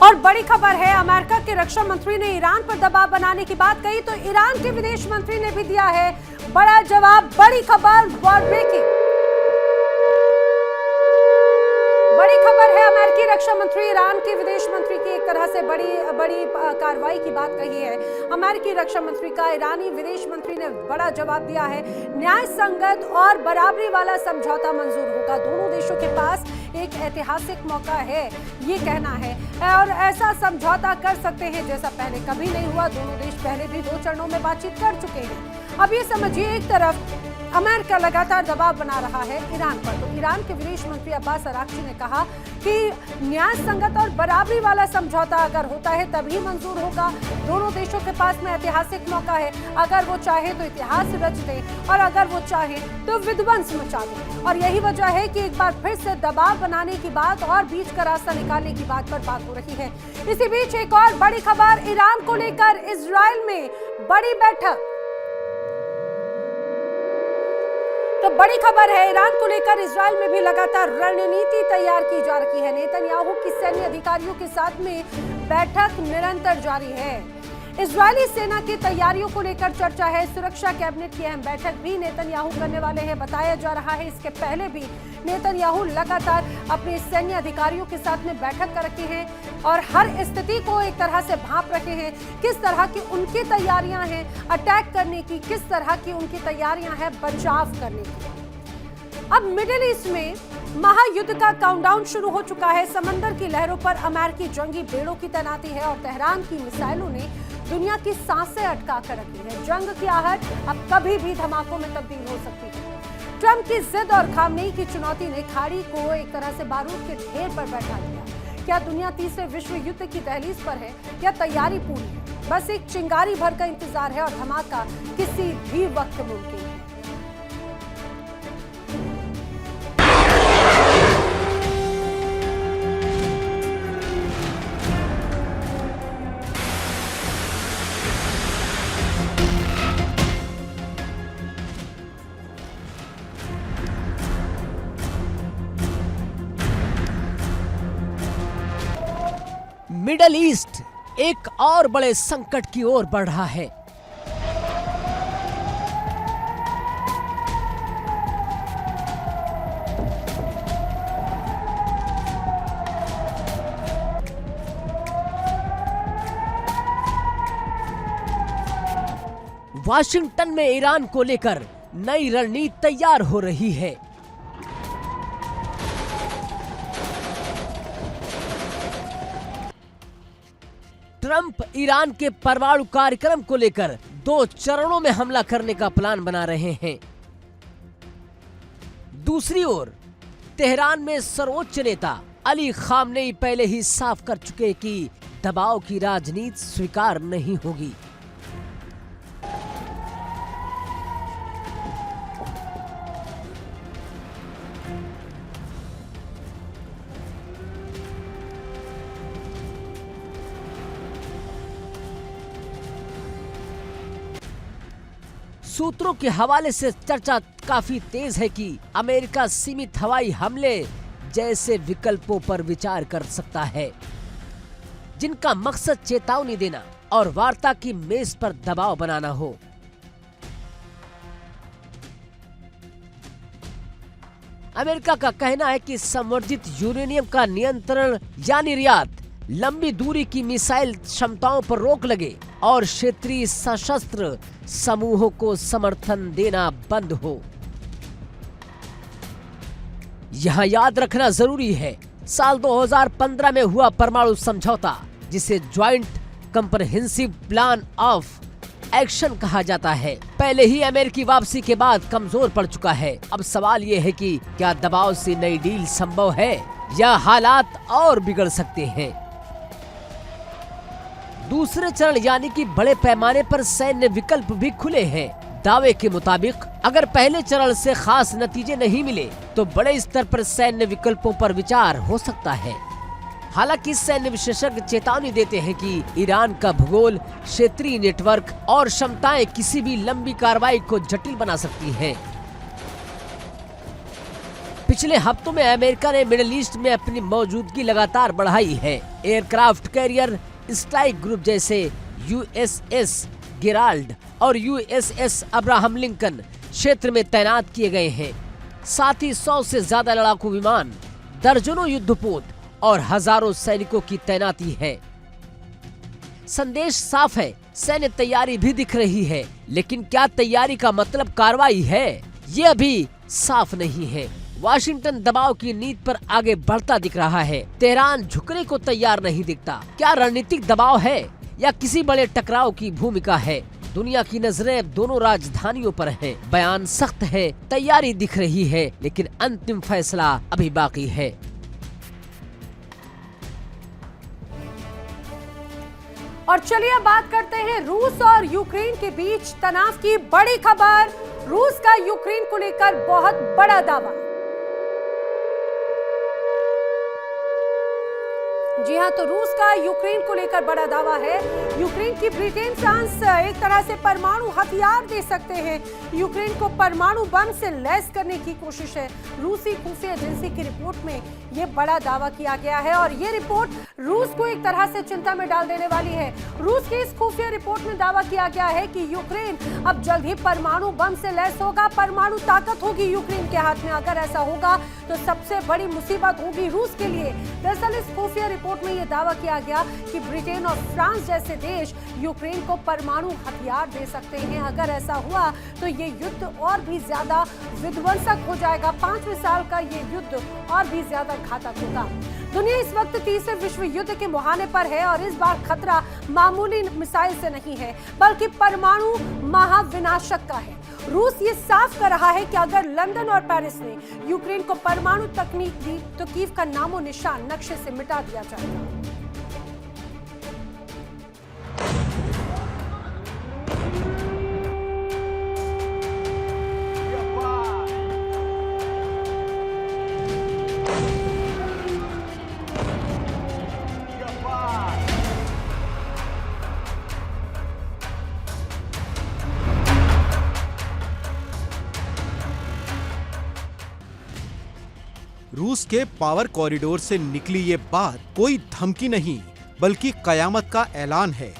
और बड़ी खबर है, अमेरिका के रक्षा मंत्री ने ईरान पर दबाव बनाने की बात कही तो ईरान के विदेश मंत्री ने भी दिया है बड़ा जवाब। बड़ी खबर, वर्ल्ड ब्रेकिंग बड़ी खबर है, अमेरिकी रक्षा मंत्री ईरान के विदेश मंत्री की एक तरह से बड़ी कार्रवाई की बात कही है। अमेरिकी रक्षा मंत्री का ईरानी विदेश मंत्री ने बड़ा जवाब दिया है। न्याय संगत और बराबरी वाला समझौता मंजूर होगा। दोनों देशों के पास एक ऐतिहासिक मौका है, ये कहना है, और ऐसा समझौता कर सकते हैं जैसा पहले कभी नहीं हुआ। दोनों देश पहले भी 2 चरणों में बातचीत कर चुके हैं। अब ये समझिए, एक तरफ अमेरिका लगातार दबाव बना रहा है ईरान पर, तो ईरान के विदेश मंत्री अब्बास अराक्ची ने कहा कि न्याय संगत और बराबरी वाला समझौता अगर होता है तभी मंजूर होगा। दोनों देशों के पास में ऐतिहासिक मौका है, अगर वो चाहे तो इतिहास रच दे और अगर वो चाहे तो विध्वंस मचा दे। और यही वजह है कि एक बार फिर से दबाव बनाने की बात और बीच का रास्ता निकालने की बात पर बात हो रही है। इसी बीच एक और बड़ी खबर, ईरान को लेकर इजराइल में बड़ी बैठक। तो बड़ी खबर है, ईरान को लेकर इजराइल में भी लगातार रणनीति तैयार की जा रही है। नेतन्याहू की सैन्य अधिकारियों के साथ में बैठक निरंतर जारी है। इजरायली सेना की तैयारियों को लेकर चर्चा है। सुरक्षा कैबिनेट की अहम बैठक भी नेतन्याहू करने वाले हैं, बताया जा रहा है। इसके पहले भी नेतन्याहू लगातार अपने सैन्य अधिकारियों के साथ में बैठक कर रखे हैं और हर स्थिति को एक तरह से भांप रखे हैं। किस तरह की उनकी तैयारियां हैं अटैक करने की, किस तरह की उनकी तैयारियां हैं बचाव करने की। अब मिडिल ईस्ट में महायुद्ध का काउंटडाउन शुरू हो चुका है। समंदर की लहरों पर अमेरिकी जंगी बेड़ों की तैनाती है और तेहरान की मिसाइलों ने दुनिया की सांसें अटका कर रखी है। जंग की आहट अब कभी भी धमाकों में तब्दील हो सकती है। ट्रम्प की जिद और खामनेई की चुनौती ने खाड़ी को एक तरह से बारूद के ढेर पर बैठा दिया। क्या दुनिया तीसरे विश्व युद्ध की दहलीज पर है या तैयारी पूरी है? बस एक चिंगारी भर का इंतजार है और धमाका किसी भी वक्त मुमकिन है। मिडल ईस्ट एक और बड़े संकट की ओर बढ़ रहा है। वाशिंगटन में ईरान को लेकर नई रणनीति तैयार हो रही है। ट्रम्प ईरान के परमाणु कार्यक्रम को लेकर 2 चरणों में हमला करने का प्लान बना रहे हैं। दूसरी ओर तेहरान में सर्वोच्च नेता अली खामनेई पहले ही साफ कर चुके कि दबाव की राजनीति स्वीकार नहीं होगी। सूत्रों के हवाले से चर्चा काफी तेज है कि अमेरिका सीमित हवाई हमले जैसे विकल्पों पर विचार कर सकता है, जिनका मकसद चेतावनी देना और वार्ता की मेज पर दबाव बनाना हो। अमेरिका का कहना है कि संवर्धित यूरेनियम का नियंत्रण या निर्यात, लंबी दूरी की मिसाइल क्षमताओं पर रोक लगे और क्षेत्रीय सशस्त्र समूहों को समर्थन देना बंद हो। यहां याद रखना जरूरी है, साल 2015 में हुआ परमाणु समझौता, जिसे joint comprehensive plan of action कहा जाता है, पहले ही अमेरिकी वापसी के बाद कमजोर पड़ चुका है। अब सवाल ये है कि क्या दबाव से नई डील संभव है या हालात और बिगड़ सकते हैं। दूसरे चरण यानी कि बड़े पैमाने पर सैन्य विकल्प भी खुले हैं। दावे के मुताबिक अगर पहले चरण से खास नतीजे नहीं मिले तो बड़े स्तर पर सैन्य विकल्पों पर विचार हो सकता है। हालांकि सैन्य विशेषज्ञ चेतावनी देते हैं कि ईरान का भूगोल, क्षेत्रीय नेटवर्क और क्षमताएं किसी भी लंबी कार्रवाई को जटिल बना सकती हैं। पिछले हफ्तों में अमेरिका ने मिडिल ईस्ट में अपनी मौजूदगी लगातार बढ़ाई है। एयरक्राफ्ट कैरियर स्ट्राइक ग्रुप जैसे यूएसएस गेराल्ड और यूएसएस अब्राहम लिंकन क्षेत्र में तैनात किए गए हैं। साथ ही 100 से ज्यादा लड़ाकू विमान, दर्जनों युद्धपोत और हजारों सैनिकों की तैनाती है। संदेश साफ है, सैन्य तैयारी भी दिख रही है, लेकिन क्या तैयारी का मतलब कार्रवाई है, ये अभी साफ नहीं है। वाशिंगटन दबाव की नीति पर आगे बढ़ता दिख रहा है। तेहरान झुकने को तैयार नहीं दिखता। क्या रणनीतिक दबाव है या किसी बड़े टकराव की भूमिका है? दुनिया की नजरें अब दोनों राजधानियों पर हैं। बयान सख्त है, तैयारी दिख रही है, लेकिन अंतिम फैसला अभी बाकी है। और चलिए बात करते हैं रूस और यूक्रेन के बीच तनाव की बड़ी खबर। रूस का यूक्रेन को लेकर बहुत बड़ा दावा। जी हां, तो रूस का यूक्रेन को लेकर बड़ा दावा है। यूक्रेन की ब्रिटेन, फ्रांस एक तरह से परमाणु हथियार दे सकते हैं। यूक्रेन को परमाणु बम से लैस करने की कोशिश है। रूसी खुफिया एजेंसी की रिपोर्ट में यह बड़ा दावा किया गया है और ये रिपोर्ट रूस को एक तरह से चिंता में डाल देने वाली है। रूस की इस खुफिया रिपोर्ट में दावा किया गया है कि यूक्रेन अब जल्द ही परमाणु बम से लैस होगा। परमाणु ताकत होगी यूक्रेन के हाथ में। अगर ऐसा होगा तो सबसे बड़ी मुसीबत होगी रूस के लिए। दरअसल इस खुफिया रिपोर्ट में यह दावा किया गया कि ब्रिटेन और फ्रांस जैसे देश यूक्रेन को परमाणु हथियार दे सकते हैं। अगर ऐसा हुआ तो ये युद्ध और भी ज्यादा विध्वंसक हो जाएगा। 5वें साल का ये युद्ध और भी ज्यादा घातक होगा। दुनिया इस वक्त तीसरे विश्व युद्ध के मुहाने पर है और इस बार खतरा मामूली मिसाइल से नहीं है, बल्कि परमाणु महाविनाशक का है। रूस ये साफ कर रहा है कि अगर लंदन और पेरिस ने यूक्रेन को परमाणु तकनीक दी तो कीव का नामो निशान नक्शे से मिटा दिया जाएगा। रूस के पावर कॉरिडोर से निकली ये बात कोई धमकी नहीं बल्कि कयामत का ऐलान है।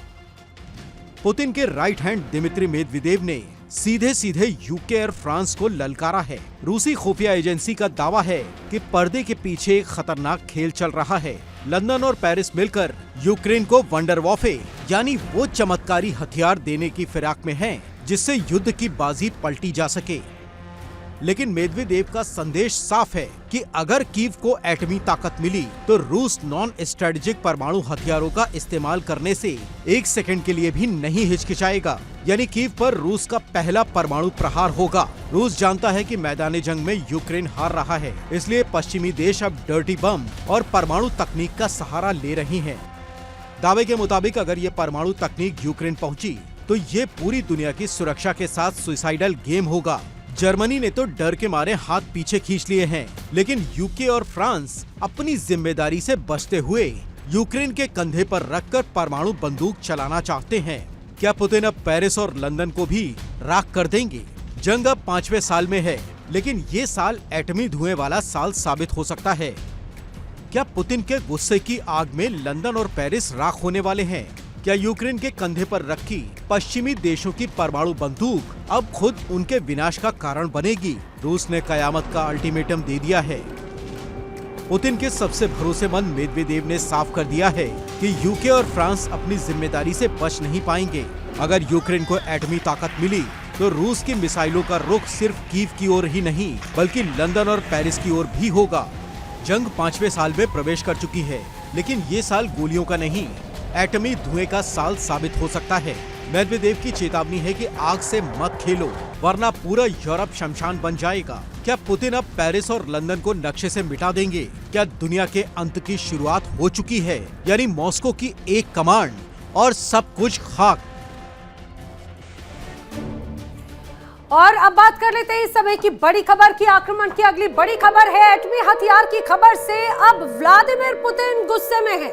पुतिन के राइट हैंड दिमित्री मेदवेदेव ने सीधे सीधे यूके और फ्रांस को ललकारा है। रूसी खुफिया एजेंसी का दावा है कि पर्दे के पीछे एक खतरनाक खेल चल रहा है। लंदन और पेरिस मिलकर यूक्रेन को वंडरवॉफे यानी वो चमत्कारी हथियार देने की फिराक में हैं, जिससे युद्ध की बाजी पलटी जा सके। लेकिन मेदवेदेव का संदेश साफ है कि अगर कीव को एटमी ताकत मिली तो रूस नॉन स्ट्रेटेजिक परमाणु हथियारों का इस्तेमाल करने से एक सेकंड के लिए भी नहीं हिचकिचाएगा। यानी कीव पर रूस का पहला परमाणु प्रहार होगा। रूस जानता है कि मैदान जंग में यूक्रेन हार रहा है, इसलिए पश्चिमी देश अब डर्टी बम और परमाणु तकनीक का सहारा ले रही हैं। दावे के मुताबिक अगर ये परमाणु तकनीक यूक्रेन पहुंची तो ये पूरी दुनिया की सुरक्षा के साथ सुसाइडल गेम होगा। जर्मनी ने तो डर के मारे हाथ पीछे खींच लिए हैं, लेकिन यूके और फ्रांस अपनी जिम्मेदारी से बचते हुए यूक्रेन के कंधे पर रखकर परमाणु बंदूक चलाना चाहते हैं। क्या पुतिन अब पेरिस और लंदन को भी राख कर देंगे? जंग अब 5वें साल में है, लेकिन ये साल एटमी धुएं वाला साल साबित हो सकता है। क्या पुतिन के गुस्से की आग में लंदन और पेरिस राख होने वाले हैं? क्या यूक्रेन के कंधे पर रखी पश्चिमी देशों की परमाणु बंदूक अब खुद उनके विनाश का कारण बनेगी? रूस ने कयामत का अल्टीमेटम दे दिया है। पुतिन के सबसे भरोसेमंद मेदवेदेव ने साफ कर दिया है कि यूके और फ्रांस अपनी जिम्मेदारी से बच नहीं पाएंगे। अगर यूक्रेन को एटमी ताकत मिली तो रूस की मिसाइलों का रुख सिर्फ कीव की ओर ही नहीं बल्कि लंदन और पेरिस की ओर भी होगा। जंग 5वें साल में प्रवेश कर चुकी है, लेकिन ये साल गोलियों का नहीं, एटमी धुएं का साल साबित हो सकता है। मेदवेदेव की चेतावनी है कि आग से मत खेलो, वरना पूरा यूरोप शमशान बन जाएगा। क्या पुतिन अब पेरिस और लंदन को नक्शे से मिटा देंगे? क्या दुनिया के अंत की शुरुआत हो चुकी है, यानी मॉस्को की एक कमांड और सब कुछ खाक? और अब बात कर लेते हैं इस समय की बड़ी खबर की। आक्रमण की अगली बड़ी खबर है एटमी हथियार की खबर से अब व्लादिमीर पुतिन गुस्से में है।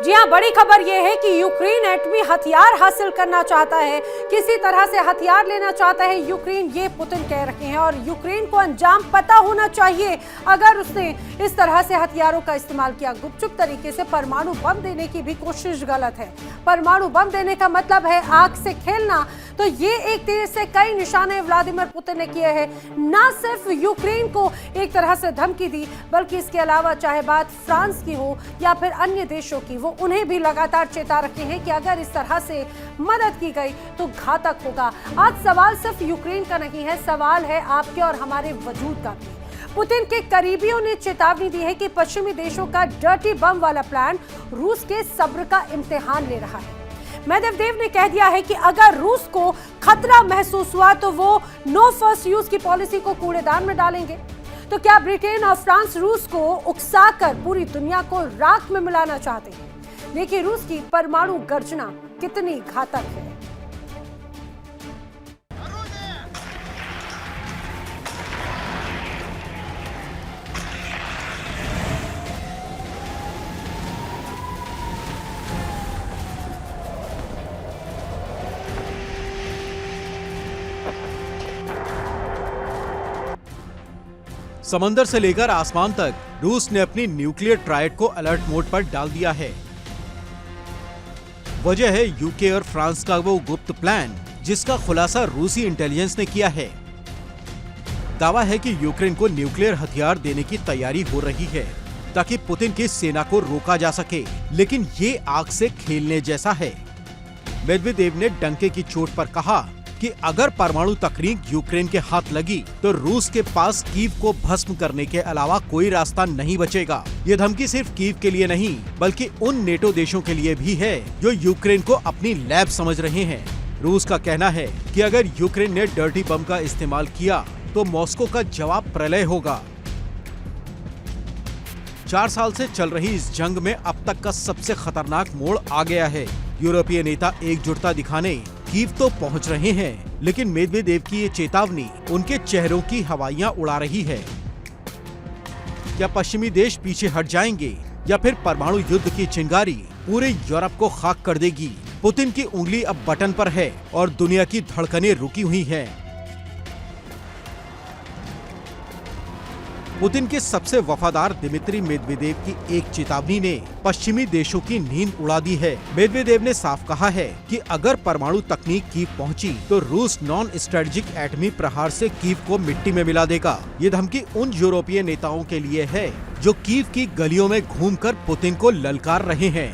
जी हां, बड़ी खबर यह है कि यूक्रेन एटमी हथियार हासिल करना चाहता है, किसी तरह से हथियार लेना चाहता है यूक्रेन, ये पुतिन कह रहे हैं। और यूक्रेन को अंजाम पता होना चाहिए अगर उसने इस तरह से हथियारों का इस्तेमाल किया। गुपचुप तरीके से परमाणु बम देने की भी कोशिश गलत है। परमाणु बम देने का मतलब है आग से खेलना। तो ये एक तीर से कई निशाने व्लादिमीर पुतिन ने किए हैं। न सिर्फ यूक्रेन को एक तरह से धमकी दी, बल्कि इसके अलावा चाहे बात फ्रांस की हो या फिर अन्य देशों की, वो उन्हें भी लगातार चेता रखे हैं कि अगर इस तरह से मदद की गई तो घातक होगा। आज सवाल सिर्फ यूक्रेन का नहीं है, सवाल है आपके और हमारे वजूद का भी। पुतिन के करीबियों ने चेतावनी दी है कि पश्चिमी देशों का डर्टी बम वाला प्लान रूस के सब्र का इम्तिहान ले रहा है। मेदवेदेव ने कह दिया है कि अगर रूस को खतरा महसूस हुआ तो वो नो फर्स्ट यूज की पॉलिसी को कूड़ेदान में डालेंगे। तो क्या ब्रिटेन और फ्रांस रूस को उकसाकर पूरी दुनिया को राख में मिलाना चाहते हैं? देखिए रूस की परमाणु गर्जना कितनी घातक है। समंदर से लेकर आसमान तक रूस ने अपनी न्यूक्लियर ट्रायड को अलर्ट मोड पर डाल दिया है। वजह है यूके और फ्रांस का वो गुप्त प्लान जिसका खुलासा रूसी इंटेलिजेंस ने किया है। दावा है कि यूक्रेन को न्यूक्लियर हथियार देने की तैयारी हो रही है ताकि पुतिन की सेना को रोका जा सके, लेकिन ये आग से खेलने जैसा है। मेदवेदेव ने डंके की चोट पर कहा कि अगर परमाणु तकनीक यूक्रेन के हाथ लगी तो रूस के पास कीव को भस्म करने के अलावा कोई रास्ता नहीं बचेगा। ये धमकी सिर्फ कीव के लिए नहीं बल्कि उन नेटो देशों के लिए भी है जो यूक्रेन को अपनी लैब समझ रहे हैं। रूस का कहना है कि अगर यूक्रेन ने डर्टी बम का इस्तेमाल किया तो मॉस्को का जवाब प्रलय होगा। 4 साल से चल रही इस जंग में अब तक का सबसे खतरनाक मोड़ आ गया है। यूरोपीय नेता एकजुटता दिखाने कीव तो पहुंच रहे हैं, लेकिन मेदवेदेव की ये चेतावनी उनके चेहरों की हवाइयां उड़ा रही है। क्या पश्चिमी देश पीछे हट जाएंगे या फिर परमाणु युद्ध की चिंगारी पूरे यूरोप को खाक कर देगी? पुतिन की उंगली अब बटन पर है और दुनिया की धड़कनें रुकी हुई हैं। पुतिन के सबसे वफादार दिमित्री मेदवेदेव की एक चेतावनी ने पश्चिमी देशों की नींद उड़ा दी है। मेदवेदेव ने साफ कहा है कि अगर परमाणु तकनीक कीव पहुंची तो रूस नॉन स्ट्रेटेजिक एटमी प्रहार से कीव को मिट्टी में मिला देगा। ये धमकी उन यूरोपीय नेताओं के लिए है जो कीव की गलियों में घूमकर पुतिन को ललकार रहे हैं।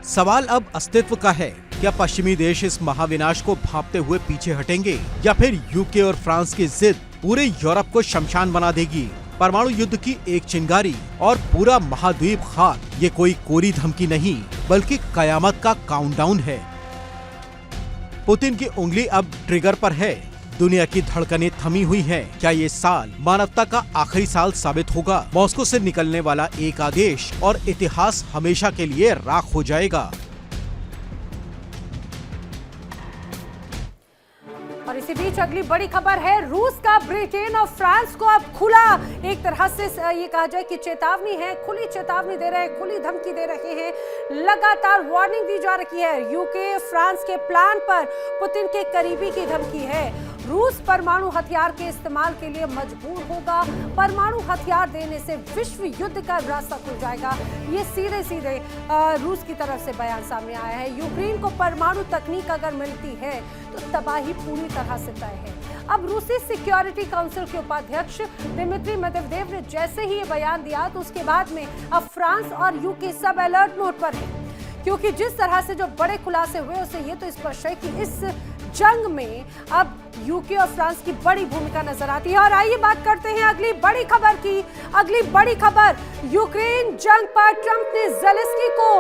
सवाल अब अस्तित्व का है क्या पश्चिमी देश इस महाविनाश को भांपते हुए पीछे हटेंगे या फिर यूके और फ्रांस की जिद पूरे यूरोप को शमशान बना देगी? परमाणु युद्ध की एक चिंगारी और पूरा महाद्वीप खाक, ये कोई कोरी धमकी नहीं बल्कि कयामत का काउंटडाउन है। पुतिन की उंगली अब ट्रिगर पर है, दुनिया की धड़कनें थमी हुई हैं। क्या ये साल मानवता का आखिरी साल साबित होगा? मॉस्को से निकलने वाला एक आदेश और इतिहास हमेशा के लिए राख हो जाएगा। और इसी बीच अगली बड़ी खबर है, रूस का ब्रिटेन और फ्रांस को अब खुला, एक तरह से ये कहा जाए कि चेतावनी है, खुली चेतावनी दे रहे हैं, खुली धमकी दे रहे हैं, लगातार वार्निंग दी जा रही है। यूके फ्रांस के प्लान पर पुतिन के करीबी की धमकी है। रूस परमाणु हथियार के इस्तेमाल के लिए मजबूर होगा, परमाणु हथियार देने से विश्व युद्ध का रास्ता खुल जाएगा। ये सीधे सीधे रूस की तरफ से बयान सामने आया है। यूक्रेन को परमाणु तकनीक अगर मिलती है तो तबाही पूरी तरह से तय है। अब रूसी सिक्योरिटी काउंसिल के उपाध्यक्ष दिमित्री मेदवेदेव ने जैसे ही ये बयान दिया तो उसके बाद में अब फ्रांस और यूके सब अलर्ट मोड पर है, क्योंकि जिस तरह से जो बड़े खुलासे हुए उससे ये तो स्पष्ट है कि इस जंग में अब यूके और फ्रांस की बड़ी भूमिका नजर आती है। और आइए बात करते हैं अगली बड़ी खबर की। अगली बड़ी खबर, यूक्रेन जंग पर ट्रंप ने ज़ेलेंस्की को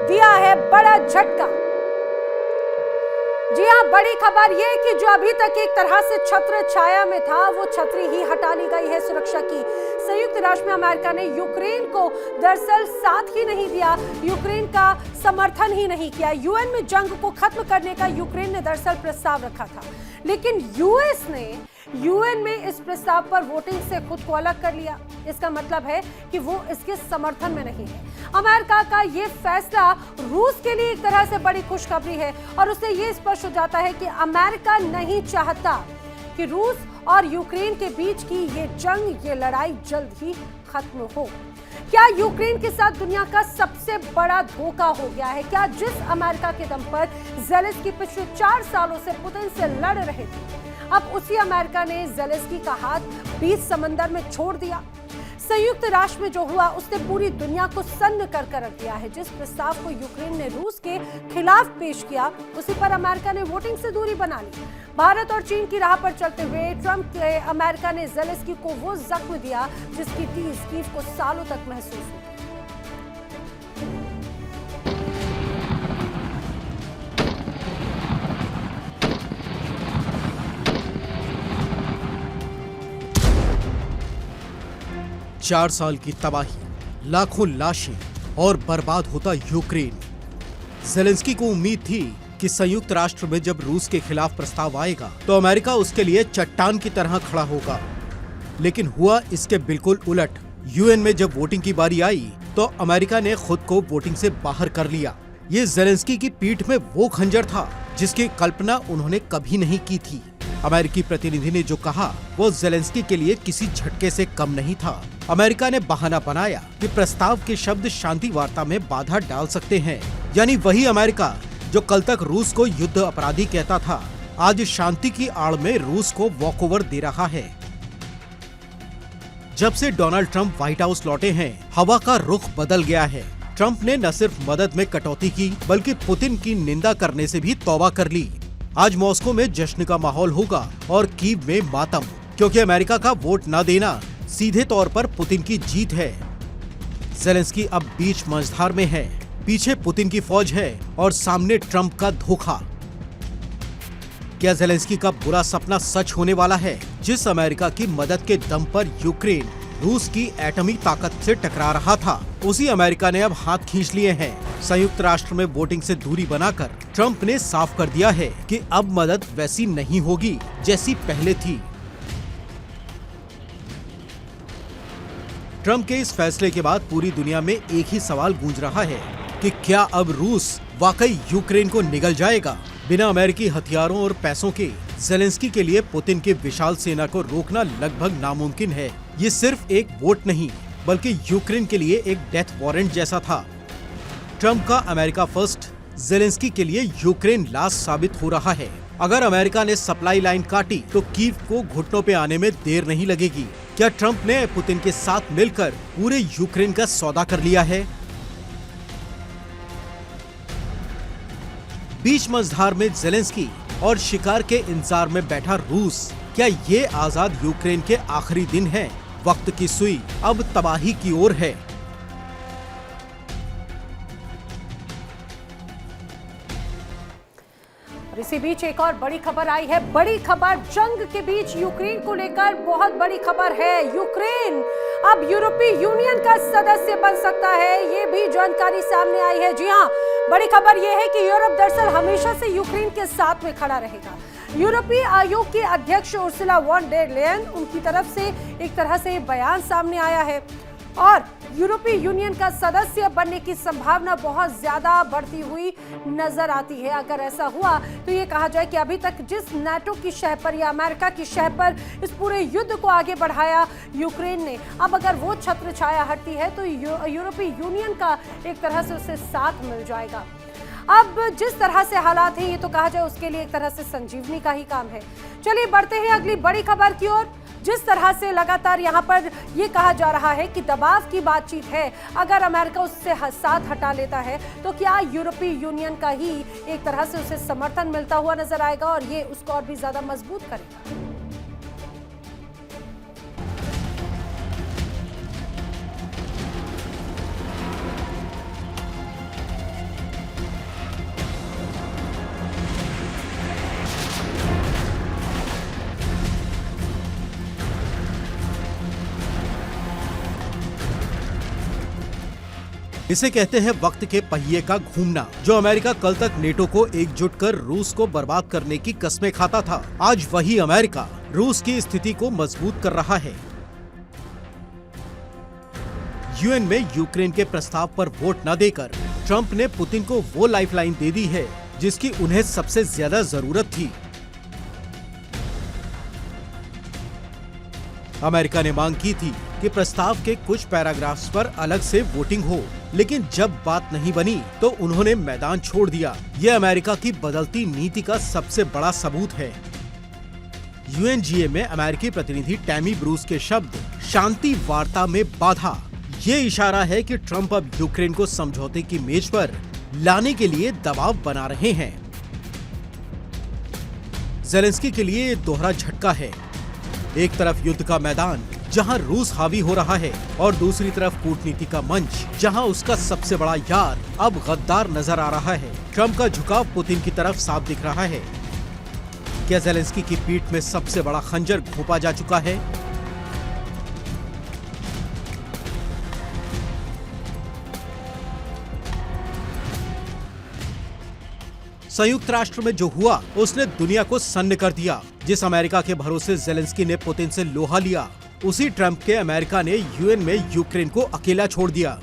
दिया है बड़ा झटका। जी हां, बड़ी खबर यह कि जो अभी तक एक तरह से छत्र छाया में था वो छतरी ही हटा ली गई है सुरक्षा की। संयुक्त राष्ट्र में अमेरिका ने यूक्रेन को दरअसल साथ ही नहीं दिया, यूक्रेन का समर्थन ही नहीं किया। यूएन में जंग को खत्म करने का यूक्रेन ने दरअसल प्रस्ताव रखा था, लेकिन यूएस ने यूएन में इस प्रस्ताव पर वोटिंग से खुद को अलग कर लिया। इसका मतलब है कि वो इसके समर्थन में नहीं है। अमेरिका का ये फैसला रूस के लिए एक तरह से बड़ी खुशखबरी है और उससे ये स्पष्ट हो जाता है कि अमेरिका नहीं चाहता कि रूस और यूक्रेन के बीच की ये जंग, ये लड़ाई जल्द ही खत्म हो। क्या यूक्रेन के साथ दुनिया का सबसे बड़ा धोखा हो गया है? क्या जिस अमेरिका के दम पर ज़ेलेंस्की पिछले 4 सालों से पुतिन से लड़ रहे थे, अब उसी अमेरिका ने ज़ेलेंस्की का हाथ बीच समंदर में छोड़ दिया? संयुक्त राष्ट्र में जो हुआ उसने पूरी दुनिया को सन्न कर रख दिया है। जिस प्रस्ताव को यूक्रेन ने रूस के खिलाफ पेश किया उसी पर अमेरिका ने वोटिंग से दूरी बना ली। भारत और चीन की राह पर चलते हुए ट्रंप के अमेरिका ने ज़ेलेंस्की को वो जख्म दिया जिसकी टीस कीव को सालों तक महसूस हुई। चार साल की तबाही, लाखों लाशें और बर्बाद होता यूक्रेन। ज़ेलेंस्की को उम्मीद थी कि संयुक्त राष्ट्र में जब रूस के खिलाफ प्रस्ताव आएगा तो अमेरिका उसके लिए चट्टान की तरह खड़ा होगा, लेकिन हुआ इसके बिल्कुल उलट। यूएन में जब वोटिंग की बारी आई तो अमेरिका ने खुद को वोटिंग से बाहर कर लिया। ये ज़ेलेंस्की की पीठ में वो खंजर था जिसकी कल्पना उन्होंने कभी नहीं की थी। अमेरिकी प्रतिनिधि ने जो कहा वो ज़ेलेंस्की के लिए किसी झटके से कम नहीं था। अमेरिका ने बहाना बनाया कि प्रस्ताव के शब्द शांति वार्ता में बाधा डाल सकते हैं, यानी वही अमेरिका जो कल तक रूस को युद्ध अपराधी कहता था, आज शांति की आड़ में रूस को वॉकओवर दे रहा है। जब से डोनाल्ड ट्रंप व्हाइट हाउस लौटे हैं, हवा का रुख बदल गया है। ट्रंप ने न सिर्फ मदद में कटौती की बल्कि पुतिन की निंदा करने से भी तौबा कर ली। आज मॉस्को में जश्न का माहौल होगा और कीव में मातम, क्योंकि अमेरिका का वोट न देना सीधे तौर पर पुतिन की जीत है। ज़ेलेंस्की अब बीच मझधार में है, पीछे पुतिन की फौज है और सामने ट्रंप का धोखा। क्या ज़ेलेंस्की का बुरा सपना सच होने वाला है? जिस अमेरिका की मदद के दम पर यूक्रेन रूस की एटमी ताकत से टकरा रहा था, उसी अमेरिका ने अब हाथ खींच लिए हैं। संयुक्त राष्ट्र में वोटिंग से दूरी बनाकर ट्रंप ने साफ कर दिया है कि अब मदद वैसी नहीं होगी जैसी पहले थी। ट्रंप के इस फैसले के बाद पूरी दुनिया में एक ही सवाल गूंज रहा है कि क्या अब रूस वाकई यूक्रेन को निगल जाएगा? बिना अमेरिकी हथियारों और पैसों के ज़ेलेंस्की के लिए पुतिन की विशाल सेना को रोकना लगभग नामुमकिन है। ये सिर्फ एक वोट नहीं बल्कि यूक्रेन के लिए एक डेथ वारंट जैसा था। ट्रंप का अमेरिका फर्स्ट ज़ेलेंस्की के लिए यूक्रेन लास्ट साबित हो रहा है। अगर अमेरिका ने सप्लाई लाइन काटी तो कीव को घुटनों पे आने में देर नहीं लगेगी। क्या ट्रंप ने पुतिन के साथ मिलकर पूरे यूक्रेन का सौदा कर लिया है? बीच मझधार में जेलेंस्की और शिकार के इंतजार में बैठा रूस। क्या ये आजाद यूक्रेन के आखिरी दिन हैं? वक्त की सुई अब तबाही की ओर है। इसी बीच एक और बड़ी खबर आई है। बड़ी खबर जंग के बीच यूक्रेन को लेकर बहुत बड़ी खबर है। यूक्रेन अब यूरोपीय यूनियन का सदस्य बन सकता है, ये भी जानकारी सामने आई है। जी हाँ, बड़ी खबर यह है कि यूरोप दरअसल हमेशा से यूक्रेन के साथ में खड़ा रहेगा। यूरोपीय आयोग के अध्यक्ष उर्सुला वॉन डेर लेयन, उनकी तरफ से एक तरह से बयान सामने आया है और यूरोपीय यूनियन का सदस्य बनने की संभावना बहुत ज्यादा बढ़ती हुई नजर आती है। अगर ऐसा हुआ तो ये कहा जाए कि अभी तक जिस नाटो की शह पर या अमेरिका की शह पर इस पूरे युद्ध को आगे बढ़ाया यूक्रेन ने, अब अगर वो छत्र छाया हटती है तो यूरोपीय यूनियन का एक तरह से उसे साथ मिल जाएगा। अब जिस तरह से हालात हैं, ये तो कहा जाए उसके लिए एक तरह से संजीवनी का ही काम है। चलिए बढ़ते हैं अगली बड़ी खबर की ओर। जिस तरह से लगातार यहाँ पर ये कहा जा रहा है कि दबाव की बातचीत है, अगर अमेरिका उससे साथ हटा लेता है तो क्या यूरोपीय यूनियन का ही एक तरह से उसे समर्थन मिलता हुआ नजर आएगा और ये उसको और भी ज्यादा मजबूत करेगा। इसे कहते हैं वक्त के पहिए का घूमना। जो अमेरिका कल तक नेटो को एकजुट कर रूस को बर्बाद करने की कस्में खाता था, आज वही अमेरिका रूस की स्थिति को मजबूत कर रहा है। यूएन में यूक्रेन के प्रस्ताव पर वोट न देकर ट्रंप ने पुतिन को वो लाइफलाइन दे दी है जिसकी उन्हें सबसे ज्यादा जरूरत थी। अमेरिका ने मांग की थी कि प्रस्ताव के कुछ पैराग्राफ्स पर अलग से वोटिंग हो, लेकिन जब बात नहीं बनी तो उन्होंने मैदान छोड़ दिया। यह अमेरिका की बदलती नीति का सबसे बड़ा सबूत है। यूएनजीए में अमेरिकी प्रतिनिधि टैमी ब्रूस के शब्द शांति वार्ता में बाधा, ये इशारा है कि ट्रंप अब यूक्रेन को समझौते की मेज पर लाने के लिए दबाव बना रहे हैं। जेलेंस्की के लिए दोहरा झटका है। एक तरफ युद्ध का मैदान जहां रूस हावी हो रहा है और दूसरी तरफ कूटनीति का मंच जहां उसका सबसे बड़ा यार अब गद्दार नजर आ रहा है। ट्रंप का झुकाव पुतिन की तरफ साफ दिख रहा है। क्या जेलेंस्की की पीठ में सबसे बड़ा खंजर घोंपा जा चुका है? संयुक्त राष्ट्र में जो हुआ उसने दुनिया को सन्न कर दिया। जिस अमेरिका के भरोसे जेलेंस्की ने पुतिन से लोहा लिया, उसी ट्रंप के अमेरिका ने यूएन में यूक्रेन को अकेला छोड़ दिया।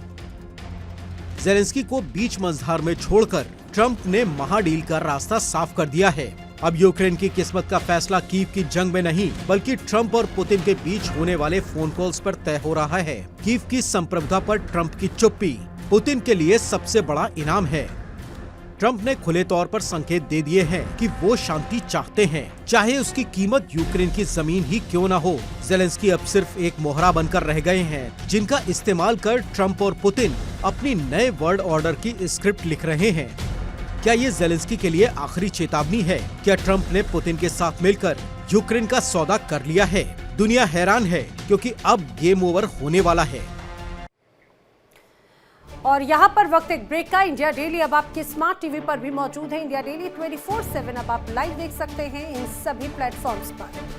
जेलेंस्की को बीच मझधार में छोड़कर ट्रंप ने महाडील का रास्ता साफ कर दिया है। अब यूक्रेन की किस्मत का फैसला कीव की जंग में नहीं बल्कि ट्रंप और पुतिन के बीच होने वाले फोन कॉल्स पर तय हो रहा है। कीव की संप्रभुता पर ट्रंप की चुप्पी पुतिन के लिए सबसे बड़ा इनाम है। ट्रंप ने खुले तौर पर संकेत दे दिए हैं कि वो शांति चाहते हैं, चाहे उसकी कीमत यूक्रेन की जमीन ही क्यों न हो। जेलेंस्की अब सिर्फ एक मोहरा बनकर रह गए हैं जिनका इस्तेमाल कर ट्रंप और पुतिन अपनी नए वर्ल्ड ऑर्डर की स्क्रिप्ट लिख रहे हैं। क्या ये जेलेंस्की के लिए आखिरी चेतावनी है? क्या ट्रंप ने पुतिन के साथ मिलकर यूक्रेन का सौदा कर लिया है? दुनिया हैरान है क्योंकि अब गेम ओवर होने वाला है। और यहाँ पर वक्त एक ब्रेक का। इंडिया डेली अब आपके स्मार्ट टीवी पर भी मौजूद है। इंडिया डेली 24/7 अब आप लाइव देख सकते हैं इन सभी प्लेटफॉर्म्स पर।